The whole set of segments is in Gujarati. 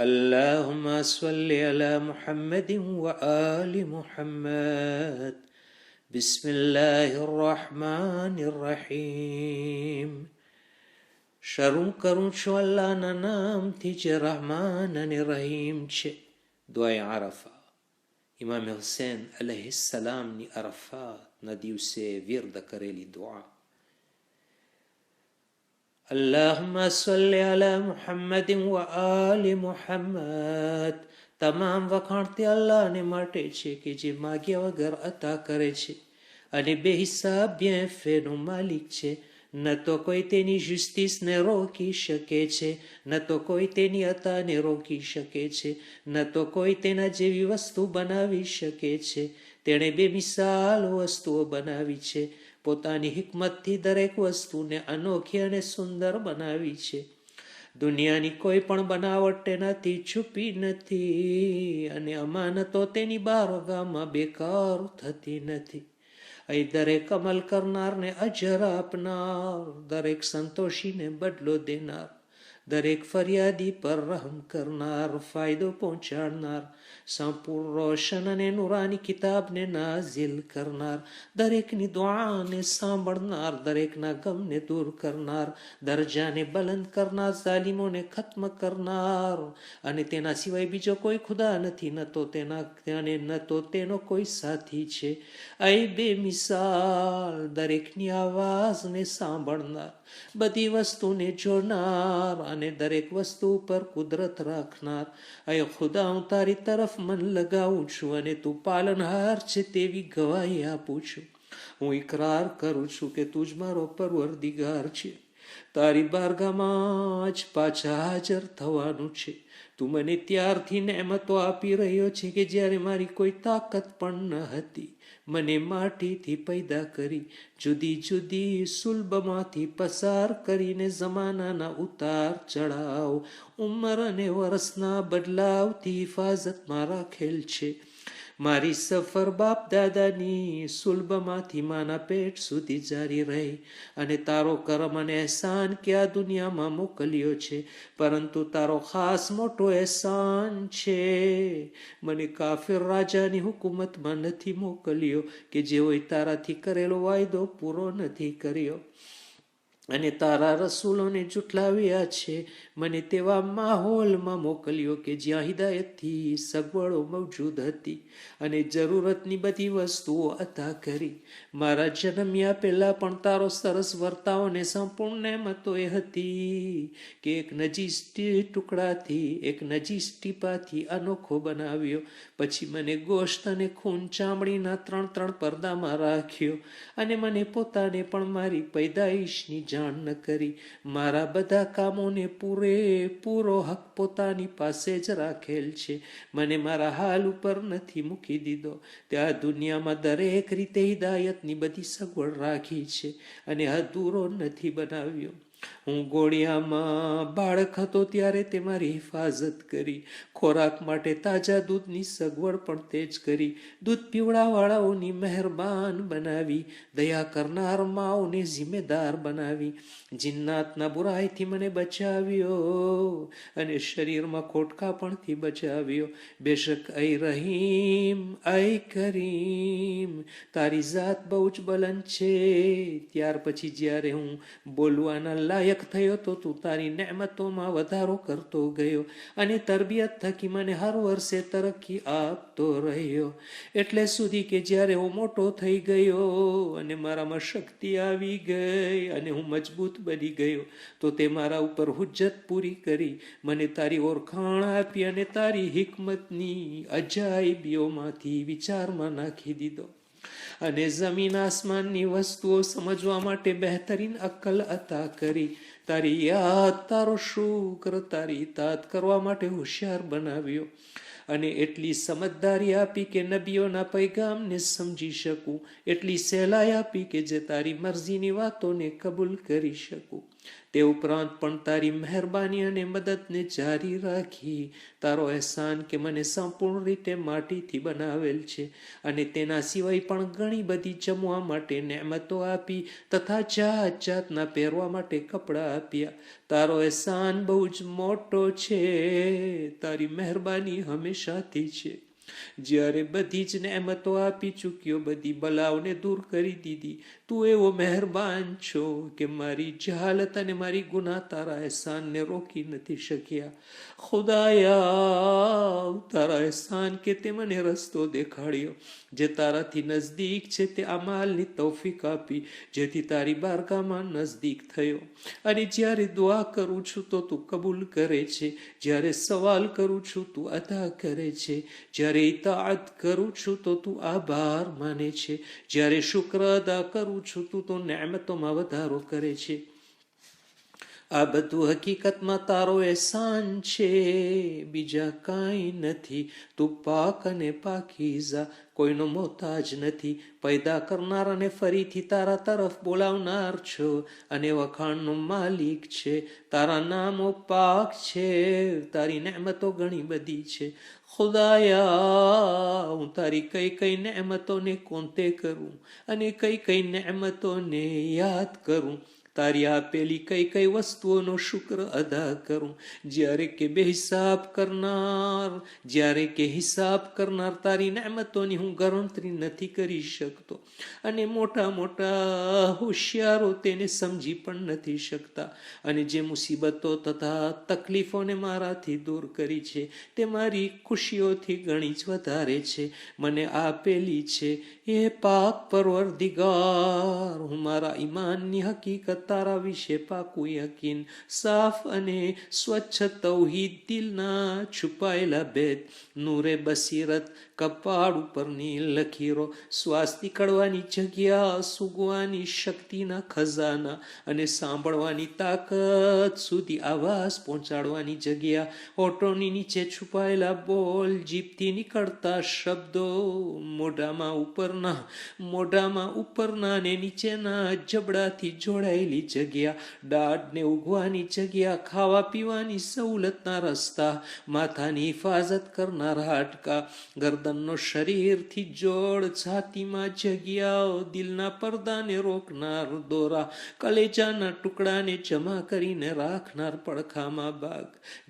اللهم صل على محمد وآل محمد. بسم الله الرحمن الرحيم. શરૂ કરું છું અલ્લાહના નામથી જે રહમાન અને રહીમ છે. દુઆએ આરફા. ઇમામ હુસૈન અલૈહિસ્સલામની અરફાતના દિવસે વિર્દ કરેલી દુઆ. اللهم صل على محمد وآل محمد. તમામ વખાણ તે અલ્લાહને માટે છે કે જે માગ્યા વગર અતા કરે છે અને બેહિસાબ બેફેનો માલિક છે. ન તો કોઈ તેની જસ્ટિસને રોકી શકે છે, ન તો કોઈ તેની અતાને રોકી શકે છે, ન તો કોઈ તેના જેવી વસ્તુ બનાવી શકે છે. તેણે બેમિસાલ વસ્તુઓ બનાવી છે. પોતાની હિકમતથી દરેક વસ્તુને અનોખી અને સુંદર બનાવી છે. દુનિયાની કોઈ પણ બનાવટ તેનાથી છુપી નથી અને અમાનતો તેની બારગાહમાં બેકાર થતી નથી. અહીં દરેક અમલ કરનારને અજર આપનાર, દરેક સંતોષીને બદલો દેનાર, દરેક ફરિયાદી પર રહમ કરનાર, ફાયદો પહોંચાડનાર, સંપૂર્ણ રોશન અને નુરાની કિતાબને નાઝિલ કરનાર, દરેકની દુઆને સાંભળનાર, દરેકના ગમને દૂર કરનાર, દરજાને બલંદ કરનાર, ઝાલિમોને ખત્મ કરનાર. અને તેના સિવાય બીજો કોઈ ખુદા નથી, ન તો તેના અને ન તો તેનો કોઈ સાથી છે. અહીં બેમિસાલ દરેકની આવાજને સાંભળનાર, બધી વસ્તુને જોનાર અને દરેક વસ્તુ પર કુદરત રાખનાર. અય ખુદા, હું તારી તરફ મન લગાવું છું અને તું પાલનહાર છે તેવી ગવાહી આપું છું. હું ઇકરાર કરું છું કે તું જ મારો પરવરદિગાર છે. તારી બારગાહમાં જ પાછા હાજર થવાનું છે. તું મને ત્યારથી નેમતો આપી રહ્યો છે કે જ્યારે મારી કોઈ તાકાત પણ ન હતી. મને માટીથી પેદા કરી, જુદી જુદી સુલભમાંથી પસાર કરીને જમાનાના ઉતાર ચઢાવ, ઉંમર અને વર્ષના બદલાવથી હિફાજતમાં રાખેલ છે. મારી સફર બાપ દાદાની સુલભમાંથી માના પેટ સુધી જારી રહી. અને તારો કરમ અને એહસાન કે આ દુનિયામાં મોકલ્યો છે, પરંતુ તારો ખાસ મોટો એહસાન છે, મને કાફિર રાજાની હુકુમતમાં નથી મોકલ્યો કે જેઓએ તારાથી કરેલો વાયદો પૂરો નથી કર્યો અને તારા રસૂલોને જુઠલાવ્યા છે. મને તેવા માહોલમાં મોકલ્યો કે જ્યાં હિદાયતથી સગવડો મૌજૂદ હતી અને જરૂરતની બધી વસ્તુઓ અતા કરી. મારા જન્મ્યા પહેલા પણ તારો સરસ વર્તાવ અને સંપૂર્ણ નેમતો એ હતી કે એક નજીસ ટુકડાથી, એક નજીસ ટીપાથી અનોખો બનાવ્યો. પછી મને ગોશ્ત અને ખૂન ચામડીના 3 પડદામાં રાખ્યો અને મને પોતાને પણ મારી પૈદાઈશની જાણ ન કરી. મારા બધા કામોને પૂરો હક પોતાની પાસે જ રાખેલ છે. મને મારા હાલ ઉપર નથી મૂકી દીધો. ત્યાં દુનિયામાં દરેક રીતે હિદાયતની બધી સગવડ રાખી છે અને અધૂરો નથી બનાવ્યો. હું ગોળિયામાં બાળક હતો ત્યારે તે મારી હિફાજત કરી. ખોરાક માટે તાજા દૂધની સગવડ પણ તે જ કરી. દૂધ પીવડાવાળાઓની મહેરબાન બનાવી, દયા કરનાર માઓને જિમ્મેદાર બનાવી. જિન્નાતના બુરાઈથી મને બચાવ્યો અને શરીરમાં ખોટકાપણથી બચાવ્યો. બેશક અય રહીમ, અય કરીમ, તારી જાત બહુ જ બલંદ છે. ત્યાર પછી જ્યારે હું બોલવાના લાયક થયો તો તું તારી નેમતોમાં વધારો કરતો ગયો અને તરબિયત થકી મને હર વર્ષે તરક્કી આપતો રહ્યો, એટલે સુધી કે જ્યારે હું મોટો થઈ ગયો અને મારામાં શક્તિ આવી ગઈ અને હું મજબૂત બની ગયો તો તે મારા ઉપર હુજ્જત પૂરી કરી, મને તારી ઓળખાણ આપી અને તારી હિકમતની અજાયબીઓમાંથી વિચારમાં નાખી દીધો અને જમીન આસમાનની વસ્તુઓ સમજવા માટે બહેતરીન અક્કલ અતા કરી. તારી યાદ, તારો શુક્ર, તારી ઇતાત કરવા માટે હોશિયાર બનાવ્યો અને એટલી સમજદારી આપી કે નબીઓના પૈગામને સમજી શકું, એટલી સહેલાઈ આપી કે જે તારી મરજીની વાતોને કબૂલ કરી શકું. તે ઉપરાંત પણ તારી મહેરબાની અને મદદને જારી રાખી. તારો અહેસાન કે મને સંપૂર્ણ રીતે માટીથી બનાવેલ છે અને તેના સિવાય પણ ઘણી બધી જમવા માટે નેમતો આપી તથા જાત જાતના પહેરવા માટે કપડાં આપ્યા. તારો અહેસાન બહુ જ મોટો છે. તારી મહેરબાની હંમેશાથી છે. જ્યારે બધી જ નેમતો આપી ચૂક્યો, બધી બલાઓને દૂર કરી દીધી, તું એવો મહેરબાન છો કે મારી જહાલત અને મારી ગુનાહ તારા અહેસાનને રોકી નથી શક્યા. ખુદાયા, તારા અહેસાન કે તે મને રસ્તો દેખાડ્યો જે તારાથી નજદીક છે, તે અમાલની તૌફીક આપી જેથી તારી બારગાહમાં નજદીક થયો. અને જ્યારે દુઆ કરું છું તો તું કબૂલ કરે છે, જ્યારે સવાલ કરું છું તું અદા કરે છે, જ્યારે ઇતાઅત કરું છું તો તું આભાર માને છે, જ્યારે શુક્ર અદા કરું છું તું તો નેમતોમાં વધારો કરે છે. આ બધું હકીકતમાં તારો અહેસાન છે, બીજા કાંઈ નથી. તું પાક અને પાકીઝા, કોઈનો મોહતાજ નથી, પેદા કરનાર અને ફરીથી તારા તરફ બોલાવનાર છો અને વખાણનો માલિક છે. તારા નામો પાક છે, તારી નેમતો ઘણી બધી છે. ખુદાયા, હું તારી કઈ કઈ નેમતોને કોંતે કરું અને કઈ કઈ નેમતોને યાદ કરું. તારી આપેલી કઈ કઈ વસ્તુઓનો શુક્ર અદા કરું. જ્યારે કે હિસાબ કરનાર તારી નેમતોની હું ગણતરી નથી કરી શકતો અને મોટા મોટા હોશિયારો તેને સમજી પણ નથી શકતા. અને જે મુસીબતો તથા તકલીફોને મારાથી દૂર કરી છે તે મારી ખુશીઓથી ઘણી જ વધારે છે, મને આપેલી છે. એ પાક પરવરદિગાર, હું મારા ઈમાનની હકીકત તારા વિશે પાકું યકીન, સાફ અને સ્વચ્છ તૌહીદ, દિલના છુપાયેલા ભેદ, નૂરે બસીરત, કપાળ ઉપરની લકીરો, શ્વાસ નીકળવાની જગ્યા, સૂંઘવાની શક્તિના ખજાના અને સાંભળવાની તાકાત સુધી આવાજ પહોંચાડવાની જગ્યા, હોઠોની નીચે છુપાયેલા બોલ, જીભથી નીકળતા શબ્દો, મોઢામાં ઉપરના અને નીચેના જબડાથી જોડાયેલી જગ્યા, દાઢને ઉગવાની જગ્યા, ખાવા પીવાની સવલતના રસ્તા, માથાની હિફાજત કરનાર હાડકા, ગરદનનો શરીરથી જોડ, છાતીમાં જગ્યાઓ, દિલના પડદાને રોકનાર દોરા, કલેજાના ટુકડાને જમા કરીને રાખનાર પડખામાં ભાગ,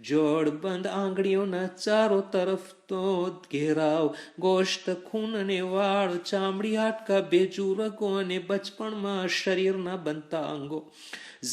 જોડ બંધ આંગળીઓના ચારો તરફ તો ઘેરાવ, ગોશ્ત, ખૂન અને વાળ, ચામડી, હાડકા, ભેજુ, રગો અને બચપણમાં શરીરના બનતા અંગો,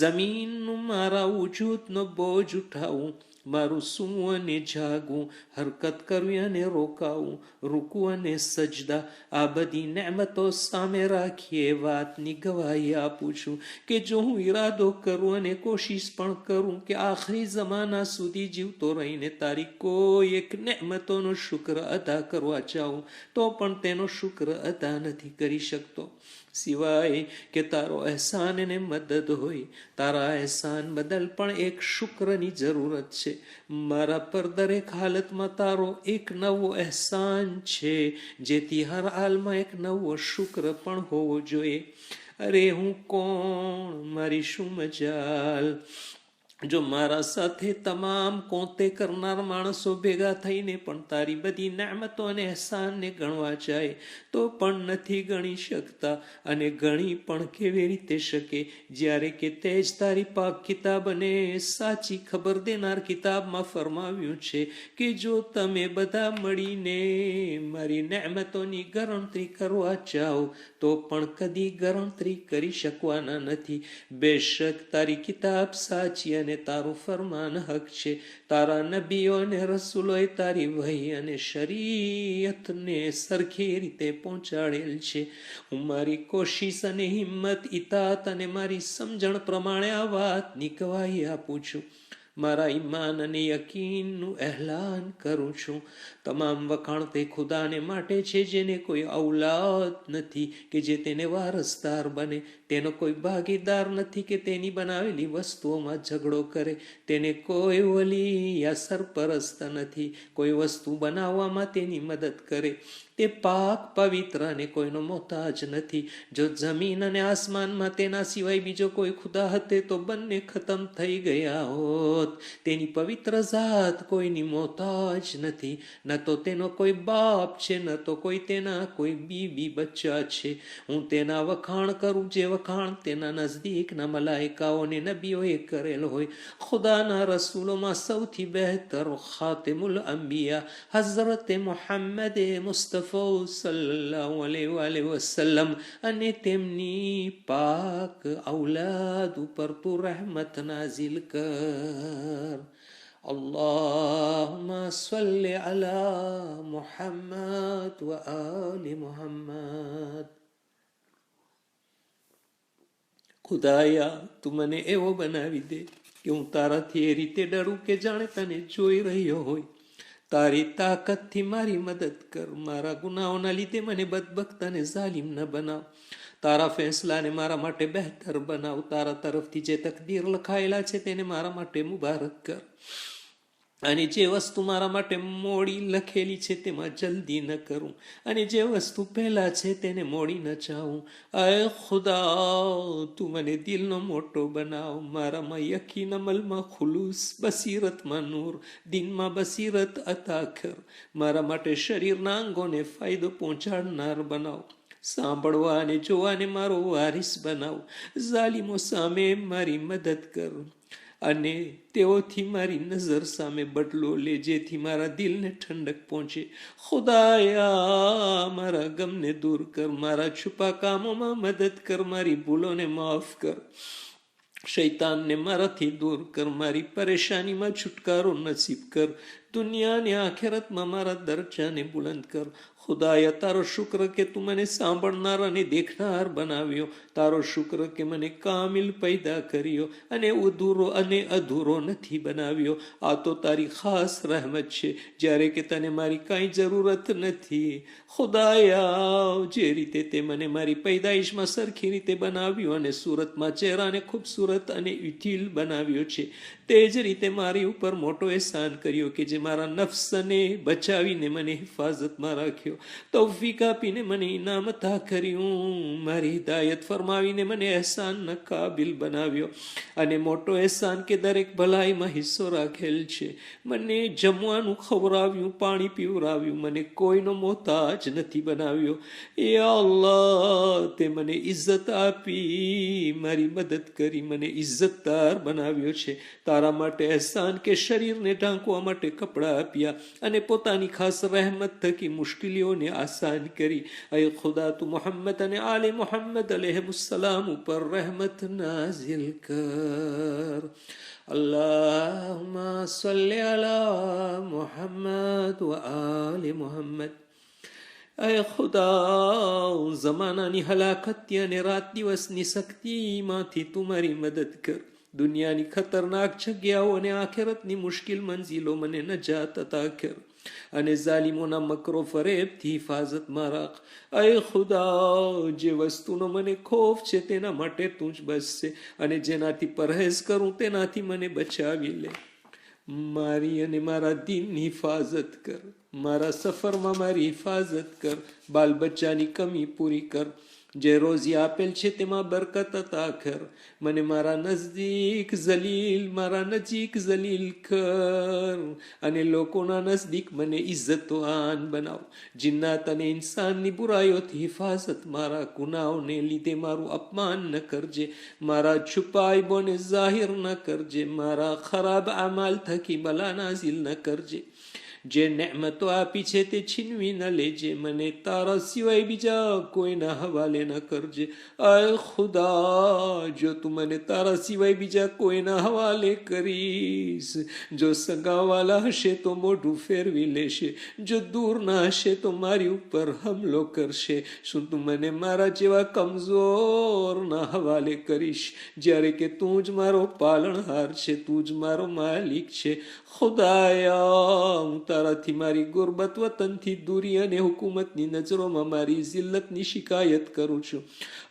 જમીનનું મારા વજૂદનો બોજ ઉઠાવવું, મારું સૂવું અને જાગવું, હરકત કરવી અને રોકાવું, રૂકુ અને સજદા, આ બધી નેમતો સામે રાખીએ વાતની ગવાહી આપું છું કે જો હું ઈરાદો કરું અને કોશિશ પણ કરું કે આખરી જમાના સુધી જીવતો રહીને તારી કોઈ એક નેમતોનો શુક્ર અદા કરવા ચાહું તો પણ તેનો શુક્ર અદા નથી કરી શકતો, સિવાય કે તારો અહેસાન અને મદદ હોય. તારા અહેસાન બદલ પણ એક શુક્રની જરૂરત છે. મારા પર દરેક હાલતમાં તારો એક નવો અહેસાન છે, જેથી હર હાલમાં એક નવો શુક્ર પણ હોવો જોઈએ. અરે હું કોણ, મારી શું મજાલ, જો મારા સાથે તમામ કોંતે કરનાર માણસો ભેગા થઈને પણ તારી બધી નેમતો અને અહેસાનને ગણવા જાય તો પણ નથી ગણી શકતા. અને ગણી પણ કેવી રીતે શકે જ્યારે કે તે જ તારી પાક કિતાબ અને સાચી ખબર દેનાર કિતાબમાં ફરમાવ્યું છે કે જો તમે બધા મળીને મારી નેમતોની ગણતરી કરવા જાઓ તો પણ કદી ગણતરી કરી શકવાના નથી. બેશક તારી કિતાબ સાચી અને તારું ફરમાન હક છે. તારા નબીઓ અને રસૂલોએ તારી વહી અને શરીયતને સરખી રીતે પહોંચાડેલ છે. હું મારી કોશિશ અને હિંમત, ઇતાત અને મારી સમજણ પ્રમાણે આ વાતની ગવાહી આપું છું. મારા ઈમાન અને યકીનનું એલાન કરું છું. તમામ વખાણ તે ખુદાને માટે છે જેને કોઈ ઔલાદ નથી કે જે તેને વારસદાર બને, તેનો કોઈ ભાગીદાર નથી કે તેની બનાવેલી વસ્તુઓમાં ઝઘડો કરે, તેને કોઈ વલી યા સરપરસ્ત નથી કોઈ વસ્તુ બનાવવામાં તેની મદદ કરે. તે પાક પવિત્ર અને કોઈનો મોહતાજ નથી. જો જમીન અને આસમાનમાં તેના સિવાય બીજો કોઈ ખુદા હતે તો બંને ખતમ થઈ ગયા હોત. તેની પવિત્ર ઝાત કોઈની મોહતાજ નથી. ન તો તેનો કોઈ બાપ છે, ન તો કોઈ તેના કોઈ બીબી બચ્ચા છે. હું તેના વખાણ કરું જે વખાણ તેના નજદીકના મલાઈકાઓને નબીઓએ કરેલ હોય. ખુદાના રસૂલોમાં સૌથી બહેતર ખાતિમુલ અંબિયા હઝરત મુહમ્મદ મુસ્તફા સલ્લલ્લાહુ અલૈહિ વસલ્લમ અને તેમની પાક ઔલાદ ઉપર તું રહેમત નાઝિલ કર. اللهم صل على محمد وآل محمد. ખુદાયા, તું મને એવો બનાવી દે કે હું તારાથી એ રીતે ડરું કે જાણે તને જોઈ રહ્યો હોય. તારી તાકાતથી મારી મદદ કર. મારા ગુનાહોના લીધે મને બદબખ્ત અને ઝાલિમ ન બનાવ. તારા ફેંસલાને મારા માટે બહેતર બનાવ. તારા તરફથી જે તકદીર લખાયેલા છે તેને મારા માટે મુબારક કર. અને જે વસ્તુ મારા માટે મોડી લખેલી છે તેમાં જલ્દી ન કરું, અને જે વસ્તુ પહેલા છે તેને મોડી ન ચાહું. અય ખુદા, તું મને દિલનો મોટો બનાવ. મારામાં યકીન, અમલમાં ખુલૂસ, બસીરતમાં નૂર, દિનમાં બસીરત અતા કર. મારા માટે શરીરના અંગોને ફાયદો પહોંચાડનાર બનાવ. સાંભળવા અને જોવાને મારો વારિસ બનાવ. ઝાલિમો સામે મારી મદદ કર અને તેઓથી મારી નજર સામે બદલો લે, જેથી મારા દિલને ઠંડક પહોંચે. ખુદાયા, મારા ગમને દૂર કર. મારા છુપા કામોમાં મદદ કર. મારી ભૂલોને માફ કર. શૈતાનને મારાથી દૂર કર. મારી પરેશાનીમાં છુટકારો નસીબ કર. દુનિયા અને આખેરતમાં મારા દરજ્જાને બુલંદ કર. ખુદાયા, તારો શુક્ર કે તું મને સાંભળનાર અને દેખનાર બનાવ્યો. તારો શુક્ર કે મને કામિલ પૈદા કર્યો અને અધૂરો નથી બનાવ્યો. આ તો તારી ખાસ રહેમત છે, જ્યારે કે તને મારી કાંઈ જરૂરત નથી. ખુદાયા, જે રીતે તે મને મારી પૈદાઈશમાં સરખી રીતે બનાવ્યો અને સુરતમાં ચહેરાને ખૂબસૂરત અને ઉથિલ બનાવ્યો છે, તે જ રીતે મારી ઉપર મોટો એહસાન કર્યો કે જે મારા નફ્સને બચાવીને મને હિફાજતમાં રાખ્યો. તૌફીક આપીને મને ઇનામતા કર્યું. મારી હિદાયત ફરમાવીને મને એહસાનના કાબિલ બનાવ્યો. અને મોટો એહસાન કે દરેક ભલાઈમાં હિસ્સો રાખેલ છે. મને જમવાનું ખવડાવ્યું, પાણી પીવડાવ્યું. મને કોઈનો મોહતાજ નથી બનાવ્યો. યા અલ્લાહ, તે મને ઇજ્જત આપી, મારી મદદ કરી, મને ઇજ્જતદાર બનાવ્યો છે. તારા માટે એહસાન કે શરીરને ઢાંકવા માટે કપડાં આપ્યા અને પોતાની ખાસ રહેમત થકી મુશ્કેલીઓને આસાન કરી. અય ખુદા, તું મુહમ્મદ અને આલે મુહમ્મદ અલૈહિસ્સલામ ઉપર રહેમત નાઝિલ કર. અલ્લાહુમ્મા સલ્લી અલા મુહમ્મદ વ આલે મુહમ્મદ. અય ખુદા, જમાનાની હલાકતી અને રાત દિવસની શક્તિમાંથી તું મારી મદદ કર. દુનિયાની ખતરનાક જગ્યાઓ અને આખેરતની મુશ્કેલ મંજિલો મને નજાત અતા કર અને ઝાલિમોના મકરો ફરેબથી હિફાજતમાં રાખ. અય ખુદા, જે વસ્તુનો મને ખોફ છે તેના માટે તું જ બસ છે, અને જેનાથી પરહેઝ કરું તેનાથી મને બચાવી લે. મારી અને મારા દીનની હિફાજત કર. મારા સફરમાં મારી હિફાજત કર. બાલ બચ્ચાની કમી પૂરી કર. જે રોઝી આપેલ છે તેમાં બરકત અતા કર. મને મારા નજીક જલીલ કર અને લોકોના નજદીક મને ઇજ્જતવાન બનાવ. જિન્નાત અને ઇન્સાનની બુરાઈઓથી હિફાજત. મારા ગુનાઓને લીધે મારું અપમાન ન કરજે. મારા છુપાઈબોને જાહેર ન કરજે. મારા ખરાબ અમાલ થકી બલા નાઝિલ ન કરજે. જે નેમતો આપી છે તે છીનવી ન લેજે, મને તારા સિવાય બીજા કોઈના હવાલે ન કરજે. અય ખુદા, જો તું મને તારા સિવાય બીજા કોઈના હવાલે કરીશ, જો સગાવાલા હશે તો મોઢું ફેરવી લેશે, જો દૂરના હશે તો મારી ઉપર હુમલો કરશે. શું તું મને મારા જેવા કમજોરના હવાલે કરીશ, જ્યારે કે તું જ મારો પાલનહાર છે, તું જ મારો માલિક છે. ખુદાયા, હું તારાથી મારી ગુરબત, વતનથી દૂરી અને હુકુમતની નજરોમાં મારી જિલ્લતની શિકાયત કરું છું.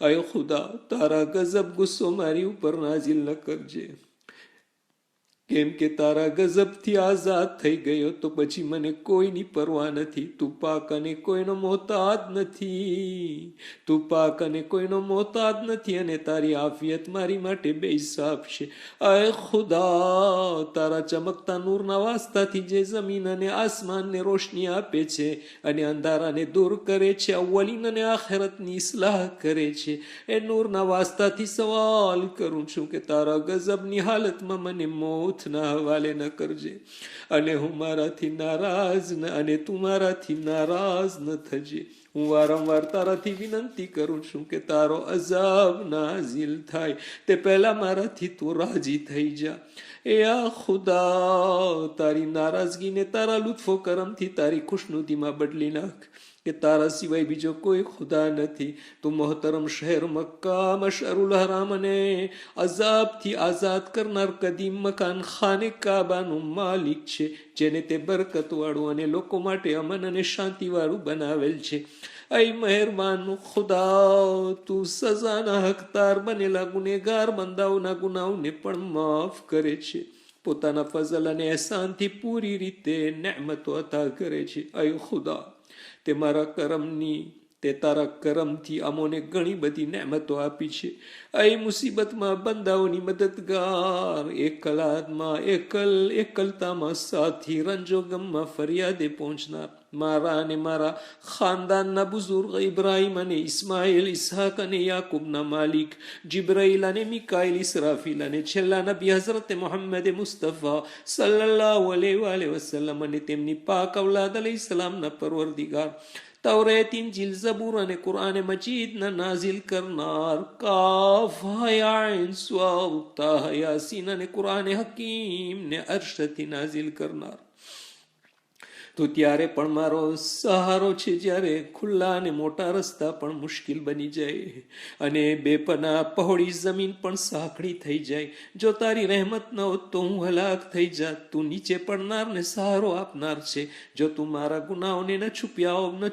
અય ખુદા, તારા ગજબ ગુસ્સો મારી ઉપર નાઝિલ ન કરજે, કેમ કે તારા ગજબથી આઝાદ થઈ ગયો તો પછી મને કોઈની પરવા નથી. તું પાક અને કોઈનો મોહતાજ નથી, તું પાક અને કોઈનો મોહતાજ નથી, અને તારી આફિયત મારી માટે બેહિસાબ છે. અય ખુદા, તારા ચમકતા નૂરના વાસ્તાથી જે જમીન અને આસમાનને રોશની આપે છે અને અંધારાને દૂર કરે છે, અવ્વલીન અને આખિરતની ઇસ્લાહ કરે છે, એ નૂરના વાસ્તાથી સવાલ કરું છું કે તારા ગજબની હાલતમાં મને મોત ના હવાલે ન કરજે, અને હું મારાથી નારાજ ન, અને તું મારાથી નારાજ ન થજે. હું વારંવાર તારાથી વિનંતી કરું છું કે તારો અઝાબ નાઝિલ થાય તે પહેલા મારાથી તું રાજી થઈ જા. એ આ ખુદા, તારી નારાજગીને તારા લુત્ફો કરમથી તારી ખુશનુદીમાં બદલી નાખ કે તારા સિવાય બીજો કોઈ ખુદા નથી. તું મોહતરમ શહેર મક્કા, મશઅરુલ હરામ અને અઝાબથી આઝાદ કરનાર કદીમ મકાન ખાને કાબાનું માલિક છે, જેને તે બરકતવાળું અને લોકો માટે અમન અને શાંતિવાળું બનાવેલ છે. અય મહેરબાન ખુદા, તું સજાના હકદાર બનેલા ગુનેગાર બંદાઓના ગુનાઓને પણ માફ કરે છે, પોતાના ફઝલ અને એહસાનથી પૂરી રીતે નેમતો અતા કરે છે. અય ખુદા, તે તારા કરમથી અમોને ઘણી બધી નેમતો આપી છે. અહીં મુસીબતમાં બંદાઓની મદદગાર, એકલતામાં સાથી, રંજોગમમાં ફરિયાદે પહોંચનાર, મારા અને મારા ખાનદાનના બુઝુર્ગ ઇબ્રાહિમ અને ઇસ્માઇલ, ઇસ્હાક અને યાકુબના માલિક, જિબ્રાઈલ અને મિકાઈલ, ઇસરાફીલ અને છેલ્લા નબી હઝરત મુહમ્મદ મુસ્તફા સલ્લલ્લાહુ અલૈહિ વસલ્લમ અને તેમની પાક અવલાદ અલૈહિસ્સલામના પરવરદિગાર, તૌરેત, ઇંજીલ, ઝબૂર અને કુરઆન મજીદના નાઝિલ કરનાર, કાફ યા ઐન સ્વાદ તાહ યાસીન અને કુરઆન હકીમને અરશથી નાઝિલ કરનાર, તું ત્યારે પણ મારો સહારો છે જ્યારે ખુલ્લા અને મોટા રસ્તા પણ મુશ્કેલ બની જાય અને બેપના પહોળી જમીન પણ સાંકડી થઈ જાય. જો તારી રહેમત ન હોત તો હું હલાક થઈ જાત. તું નીચે પડનારને સહારો આપનાર છે. જો તું મારા ગુનાઓને ન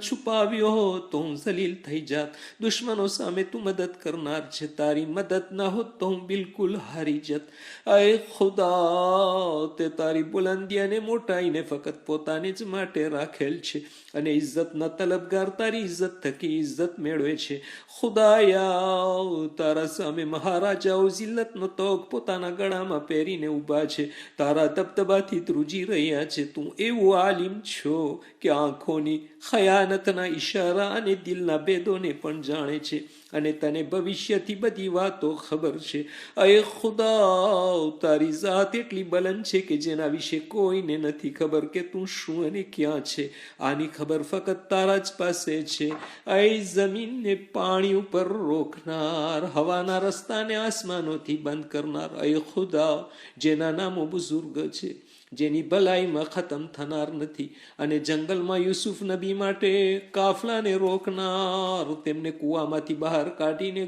છુપાવ્યો હો તો હું જલીલ થઈ જાત. દુશ્મનો સામે તું મદદ કરનાર છે. તારી મદદ ન હોત તો હું બિલકુલ હારી જત. અય ખુદા, તે તારી બુલંદી અને મોટાઈને ફક્ત પોતાને જ માટે રાખેલ છે અને ઇજ્જતના તલબગાર તારી ઇજ્જત થકી ઇજ્જત મેળવે છે. ખુદાયા, તારા સામે મહારાજાઓ જિલ્લતનો તોગ પોતાના ગળામાં પહેરીને ઊભા છે, તારા દબદબાથી ધ્રુજી રહ્યા છે. તું એવું આલિમ છો કે આંખોની ખયાનતના ઈશારા અને દિલના ભેદોને પણ જાણે છે અને તને ભવિષ્યથી બધી વાતો ખબર છે. અય ખુદા, તારી જાત એટલી બલંદ છે કે જેના વિશે કોઈને નથી ખબર કે તું શું અને ક્યાં છે. આની ખબર ફક્ત તારા જ પાસે છે. અય જમીનને પાણી ઉપર રોકનાર, હવાના રસ્તાને આસમાનોથી બંધ કરનાર, અય ખુદા, જેના નામો બુઝુર્ગ છે, જેની ભલાઈમાં ખતમ થનાર નથી, અને જંગલમાં યુસુફ નબી માટે કાફલાને રોકનાર, તેમને કૂવામાંથી બહાર કાઢીને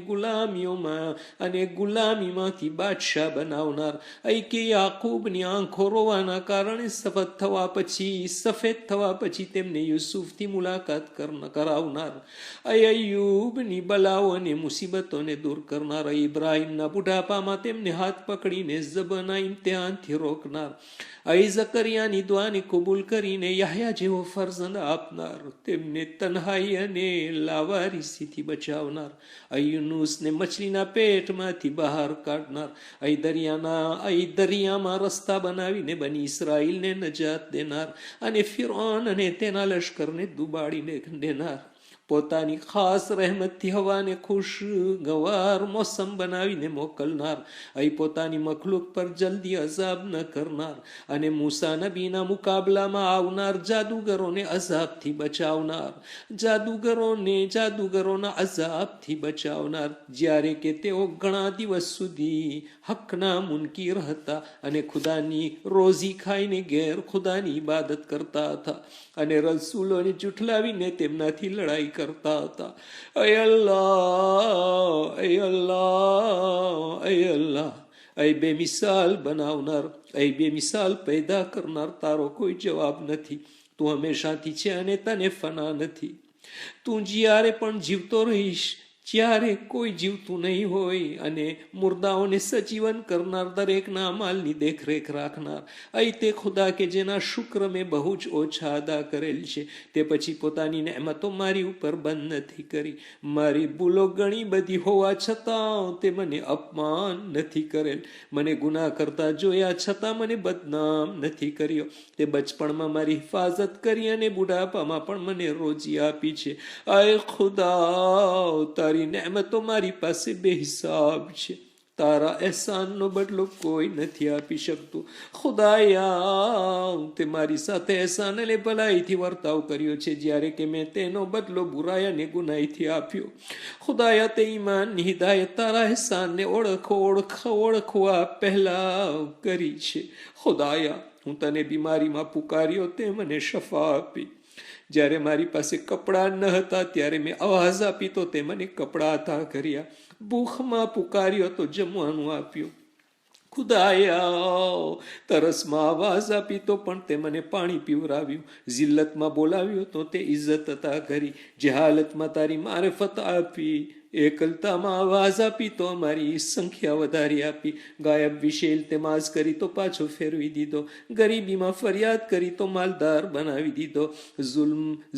ગુલામીમાંથી બાદશાહ બનાવનાર, કે યાકૂબની આંખો રોવાના કારણે સફેદ થવા પછી તેમને યુસુફથી મુલાકાત કરાવનાર, અય્યુબની બલાઓ અને મુસીબતોને દૂર કરનાર, ઇબ્રાહિમના બુઢાપામાં તેમને હાથ પકડીને ઝબના ઇમ્તિહાનથી રોકનાર, ઝકરિયાની દુઆને કબૂલ કરીને યાહ્યા જેવો ફરઝંદ આપનાર, તેમને તન્હાઈ અને લાવારીસીથી બચાવનાર, યુનુસને મછલીના પેટમાંથી બહાર કાઢનાર, દરિયામાં રસ્તા બનાવીને બની ઇસરાઈલને નજાત દેનાર અને ફિરૌન અને તેના લશ્કરને દુબાડીને દેનાર, પોતાની ખાસ રહેમતથી હવાને ખુશગવાર મોસમ બનાવીને મોકલનાર, અહીં પોતાની મખલુક પર જલ્દી અઝાબ ન કરનાર અને મૂસા નબીના મુકાબલામાં આવનાર જાદુગરોને અઝાબથી બચાવનાર, જાદુગરોના અઝાબથી બચાવનાર, જ્યારે કે તેઓ ઘણા દિવસ સુધી હકના મુનકીર હતા અને ખુદાની રોઝી ખાઈને ગેર ખુદાની ઇબાદત કરતા હતા અને રસૂલોને જુઠલાવીને તેમનાથી લડાઈ કરતા હતા. અય અલ્લાહ, અય અલ્લાહ, અય અલ્લાહ, અય બેમિસાલ બનાવનાર, અય બેમિસાલ પેદા કરનાર, તારો કોઈ જવાબ નથી. તું હંમેશાથી છે અને તને ફના નથી. તું જ્યારે પણ જીવતો રહીશ, જ્યારે કોઈ જીવતું નહીં હોય, અને મુર્દાઓને સજીવન કરનાર, દરેકના અમાલની દેખરેખ રાખનાર. અહીં તે ખુદા કે જેના શુક્ર મેં બહુ જ ઓછા અદા કરેલ છે, તે પછી પોતાની નેમતો મારી ઉપર બંધ નથી કરી. મારી ભૂલો ઘણી બધી હોવા છતાં તે મને અપમાન નથી કરેલ. મને ગુનાહ કરતા જોયા છતાં મને બદનામ નથી કર્યો. તે બચપણમાં મારી હિફાજત કરી અને બુઢાપામાં પણ મને રોજી આપી છે. આય ખુદા, તારી નેમતો મારી પાસે બેહિસાબ છે. તારા અહેસાનનો બદલો કોઈ નથી આપી શકતું. ખુદાયા, તે મારી સાથે અહેસાન અને ભલાઈથી વર્તાવ કર્યો છે, જ્યારે કે મેં તેનો બદલો બુરાઈ અને ગુનાઈથી આપ્યો. ખુદાયા, તે ઈમાનની હિદાયત તારા અહેસાનને ઓળખવા પહેલા કરી છે. ખુદાયા, હું તને બીમારીમાં પુકાર્યો, તે મને શફા આપી. જ્યારે મારી પાસે કપડાં ન હતા ત્યારે મેં અવાજ આપી તો તે મને કપડાં અતા કર્યા. ભૂખમાં પુકાર્યો તો જમવાનું આપ્યું. ખુદાયા, તરસમાં અવાજ આપી તો પણ તે મને પાણી પીવરાવ્યું. જિલ્લતમાં બોલાવ્યો તો તે ઇજ્જત અતા કરી. જહાલતમાં તારી મારિફત આપી. એકલતામાં અવાજ આપી તો અમારી સંખ્યા વધારી આપી. ગાયબ વિશે ઇલ્તમાસ કરી તો પાછો ફેરવી દીધો. ગરીબીમાં ફરિયાદ કરી તો માલદાર બનાવી દીધો.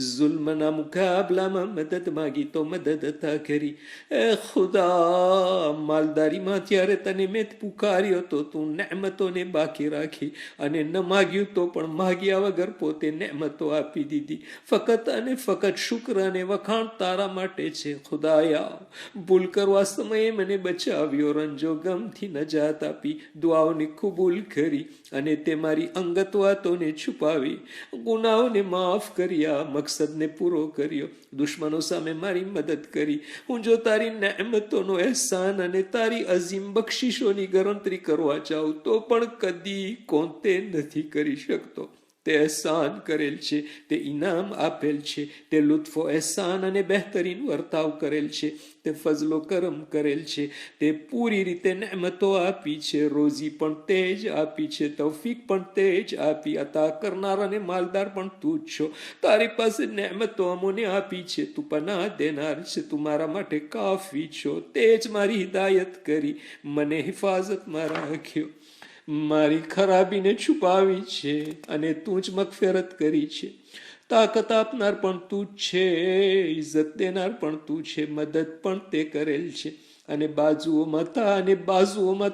ઝુલ્મના મુકાબલામાં મદદ માગી તો મદદ અતા કરી. એ ખુદા, માલદારીમાં ત્યારે તને મેં પુકાર્યો તો તું નેમતોને બાકી રાખી, અને ન માગ્યું તો પણ માગ્યા વગર પોતે નેમતો આપી દીધી. ફકત અને ફકત શુક્ર અને વખાણ તારા માટે છે. ખુદાયા, ભૂલ કરવા સમયે મને બચાવ્યો, રંજો ગમથી નજાત આપી, દુઆઓને કબૂલ કરી અને તે મારી અંગત વાતોને છુપાવી. ગુનાઓને માફ કર્યા, મકસદને પૂરો કર્યો, દુશ્મનો સામે મારી મદદ કરી. હું જો તારી નેમતોનો અહેસાન અને તારી અઝીમ બક્ષિશોની ગણતરી કરવા ચાહું તો પણ કદી કોંતે નથી કરી શકતો. તે અહેસાન કરેલ છે, તે ઇનામ આપેલ છે, તે લુત્ફો અહેસાન અને બહેતરીન વર્તાવ કરેલ છે, તે ફઝલો કરમ કરેલ છે, તે પૂરી રીતે નેમતો આપી છે. રોઝી પણ તે જ આપી છે, તૌફીક પણ તે જ આપી. અતા કરનાર અને માલદાર પણ તું જ છો. તારી પાસે નેમતો અમોને આપી છે. તું પનાહ દેનાર છે. તું મારા માટે કાફી છો. તે જ મારી હિદાયત કરી, મને હિફાજતમાં રાખ્યો, મારી ખરાબીને છુપાવી છે, અને તું જ મગફિરત કરી છે. તાકાત આપનાર પણ તું જ છે, ઇજ્જત દેનાર પણ તું છે, મદદ પણ તે કરેલ છે, અને બાજુઓમાં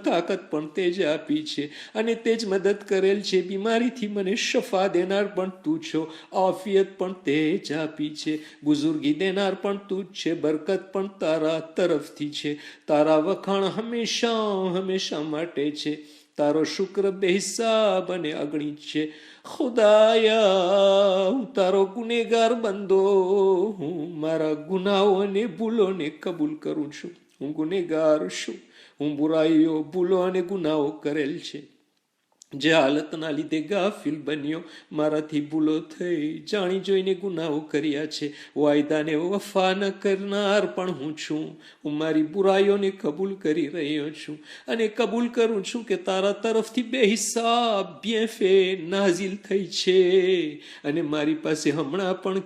તાકાત પણ તે જ આપી છે, અને તે જ મદદ કરેલ છે. બીમારીથી મને શફા દેનાર પણ તું છો, આફિયત પણ તે જ આપી છે, બુઝુર્ગી દેનાર પણ તું જ છે, બરકત પણ તારા તરફથી છે. તારા વખાણ હંમેશા માટે છે. તારો શુક્ર બેહિસાબ અને અગણિત છે. ખુદાયા, હું તારો ગુનેગાર બંદો, હું મારા ગુનાઓ અને ભૂલોને કબૂલ કરું છું. હું ગુનેગાર છું. હું બુરાઈઓ, ભૂલો અને ગુનાઓ કરેલ છે. જે હાલતના લીધે ગાફિલ બન્યો, મારાથી ભૂલો થઈ, જાણી જોઈને ગુનાઓ કર્યા છે. વાયદાને વફા ન કરનાર પણ હું છું. હું મારી બુરાઈઓને કબૂલ કરી રહ્યો છું, અને કબૂલ કરું છું કે તારા તરફથી બેહિસાબ બ્યેફે નાઝિલ થઈ છે, અને મારી પાસે હમણાં પણ